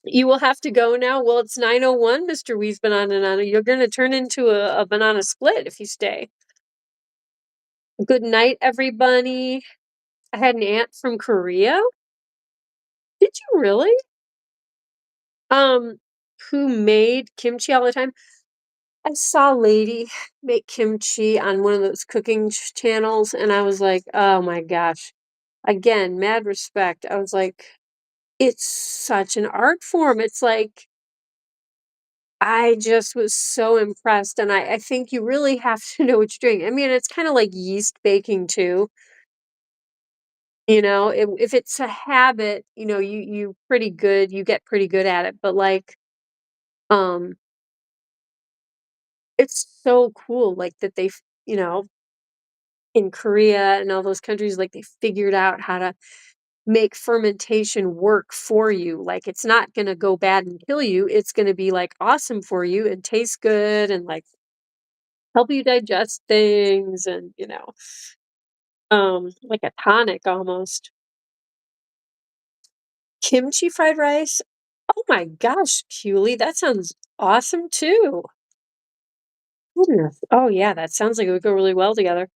You will have to go now. Well, it's 9:01, Mr. Wee's Banana. You're gonna turn into a banana split if you stay. Good night, everybody. I had an aunt from Korea. Did you really? Um, who made kimchi all the time? I saw a lady make kimchi on one of those cooking channels, and I was like, "Oh my gosh." Again, mad respect. I was like, it's such an art form. It's like I just was so impressed, and I think you really have to know what you're doing. I mean, it's kinda like yeast baking too, if it's a habit, you get pretty good at it, but, like, um, it's so cool, like, that in Korea and all those countries, like, they figured out how to make fermentation work for you. Like, it's not gonna go bad and kill you, it's gonna be, like, awesome for you and taste good and, like, help you digest things and, like a tonic almost. Kimchi fried rice? Oh my gosh, Pewley, that sounds awesome too. Goodness. Oh yeah, that sounds like it would go really well together.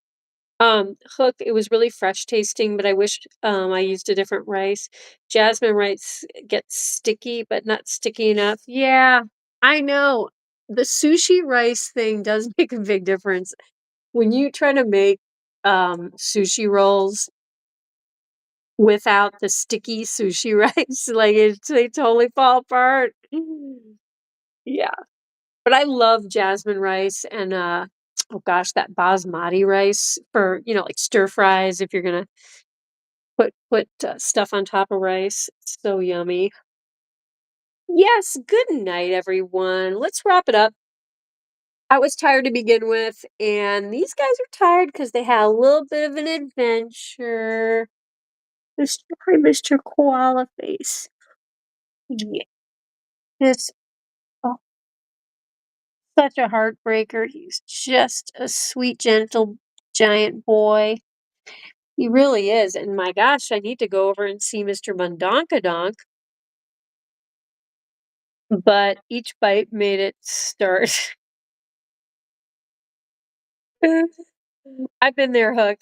Hook, it was really fresh tasting, but I wish I used a different rice. Jasmine rice gets sticky, but not sticky enough. Yeah, I know. The sushi rice thing does make a big difference. When you try to make sushi rolls without the sticky sushi rice, like they totally fall apart. Yeah. But I love jasmine rice and oh gosh, that basmati rice for, like stir fries if you're gonna put stuff on top of rice. It's so yummy. Yes, good night, everyone. Let's wrap it up. I was tired to begin with, and these guys are tired because they had a little bit of an adventure. Mr. Koala Face. Yeah. It's oh, such a heartbreaker. He's just a sweet, gentle, giant boy. He really is. And my gosh, I need to go over and see Mr. Mondonkadonk. But each bite made it start. I've been there, Hook.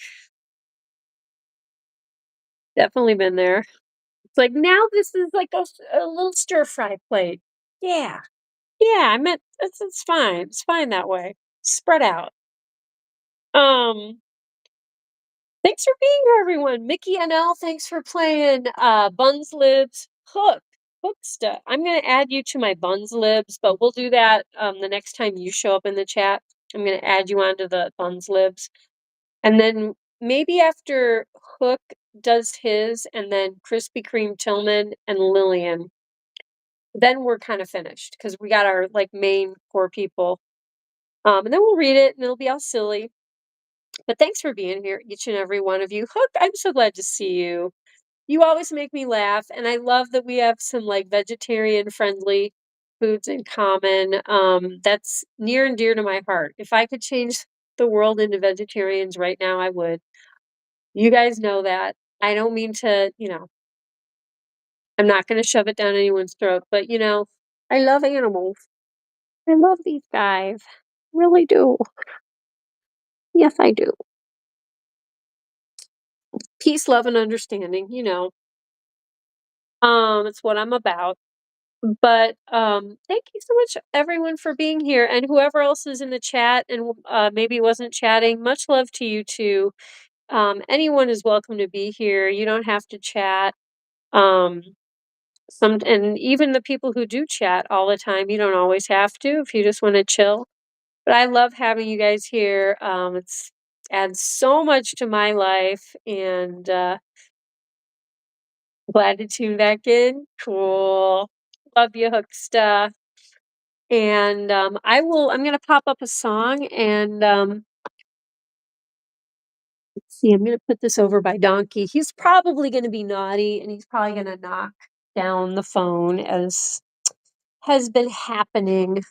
Definitely been there. It's like now this is like a little stir fry plate. Yeah. Yeah, I meant it's fine. It's fine that way. Spread out. Um, thanks for being here, everyone. Mickey NL, thanks for playing Bunzlibz. Hooksta. I'm gonna add you to my Bunzlibz, but we'll do that the next time you show up in the chat. I'm gonna add you onto the Bunzlibz. And then maybe after Hook does his and then Krispy Kreme Tillman and Lillian, then we're kind of finished because we got our like main core people. And then we'll read it and it'll be all silly. But thanks for being here, each and every one of you. Hook, I'm so glad to see you. You always make me laugh, and I love that we have some like vegetarian friendly foods in common. That's near and dear to my heart. If I could change the world into vegetarians right now, I would. You guys know that. I don't mean to, I'm not going to shove it down anyone's throat, but I love animals. I love these guys. Really do. Yes, I do. Peace, love, and understanding. It's what I'm about. But thank you so much, everyone, for being here, and whoever else is in the chat and maybe wasn't chatting. Much love to you too. Anyone is welcome to be here. You don't have to chat. Um, and even the people who do chat all the time, you don't always have to if you just want to chill. But I love having you guys here. It's adds so much to my life, and glad to tune back in. Cool. Love you, Hooksta. And I'm gonna pop up a song and let's see, I'm gonna put this over by Donkey. He's probably gonna be naughty and he's probably gonna knock down the phone as has been happening.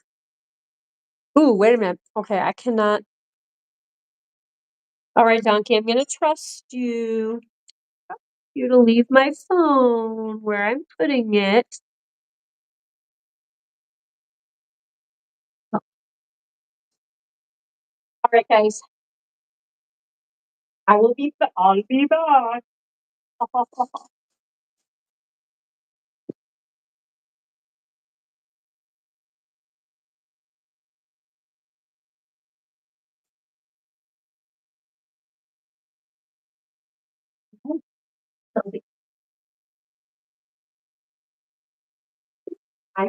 Ooh, wait a minute. Okay, I cannot. All right, Donkey, I'm gonna trust you to leave my phone where I'm putting it. All right, guys. I'll be back. I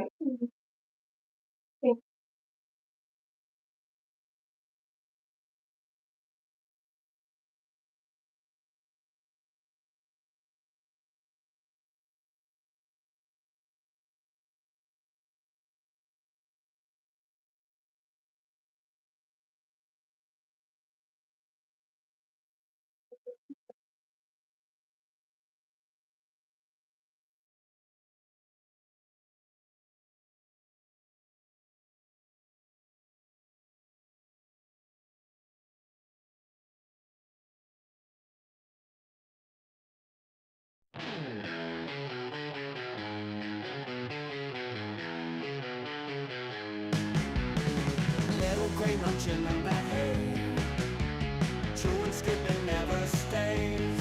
luncheon and bad hay. Chewing, skipping never stays.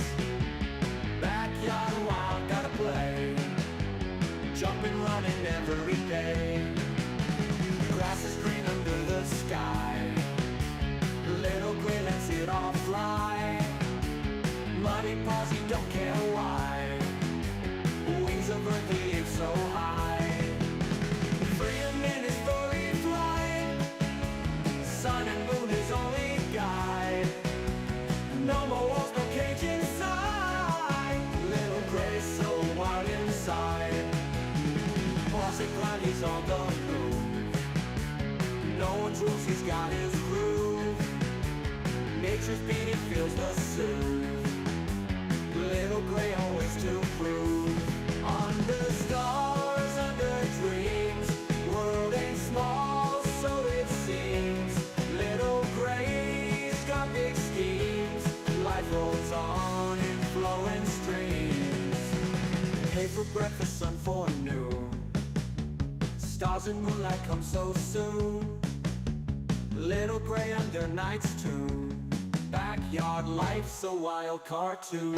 Backyard wild, gotta play. Jumping, running every day. Grass is green under the sky. Little gray lets it all fly. Muddy paws, you don't care why. Wings of earth, the ape so high. Freedom in his furry flight. Sun and moon is only guide. No more walls, no cage inside. Little gray so wild inside. Posh and glad he's on the move. No one's rules, he's got his groove. Nature's beat, he feels the soothe. Little gray always to prove. Under stars, under dreams. World ain't small, so it seems. Little gray's got big schemes. Life rolls on in flowing streams. Hay for breakfast, sun for noon. Stars and moonlight come so soon. Little gray under night's tune. Backyard life's a wild cartoon.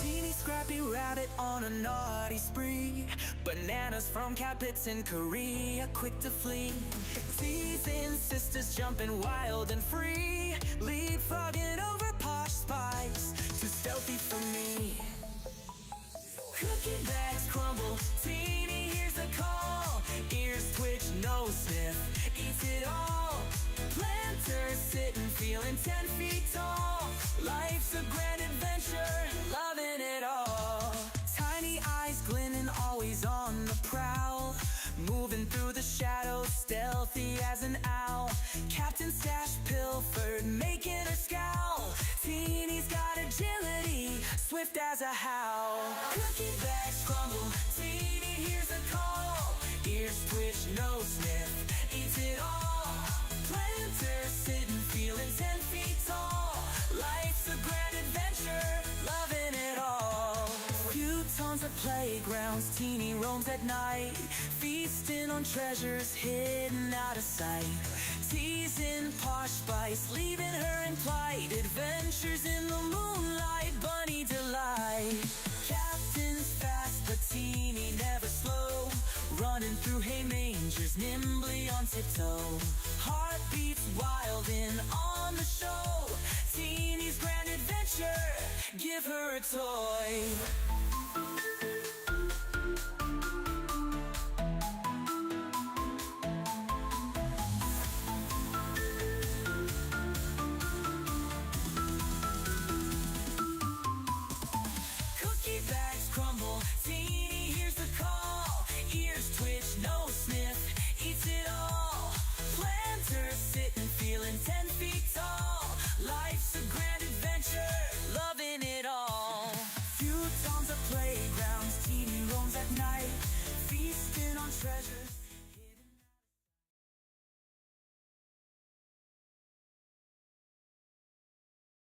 Teeny scrappy rabbit on a naughty spree. Bananas from cat pits in Korea, quick to flee. Teasing sisters jumping wild and free. Leapfrogging over Posh spice, too stealthy for me. Cookie bags crumble, Teeny hears a call. Ears twitch, nose sniff, eats it all. Planters sitting, feeling 10 feet tall. Life's a grand adventure, loving it all. Tiny eyes glinting, always on the prowl. Moving through the shadows, stealthy as an owl. Captain Stash pilfered, making her scowl. Teeny's got agility, swift as a howl. Cookie bags crumble, Teeny hears a call. Ears twitch, nose sniff, eats it all. Planters sitting, feeling 10 feet tall. Life's a grand adventure, loving it all. Futons at playgrounds, Teeny roams at night. Feasting on treasures hidden out of sight. Teasing Posh spice, leaving her in plight. Adventures in the moonlight, bunny delight. Captain's fast, but Teeny never slow. Running through hay mangers, nimbly on tiptoe. Heartbeats wild in on the show. Teeny's grand adventure, give her a toy.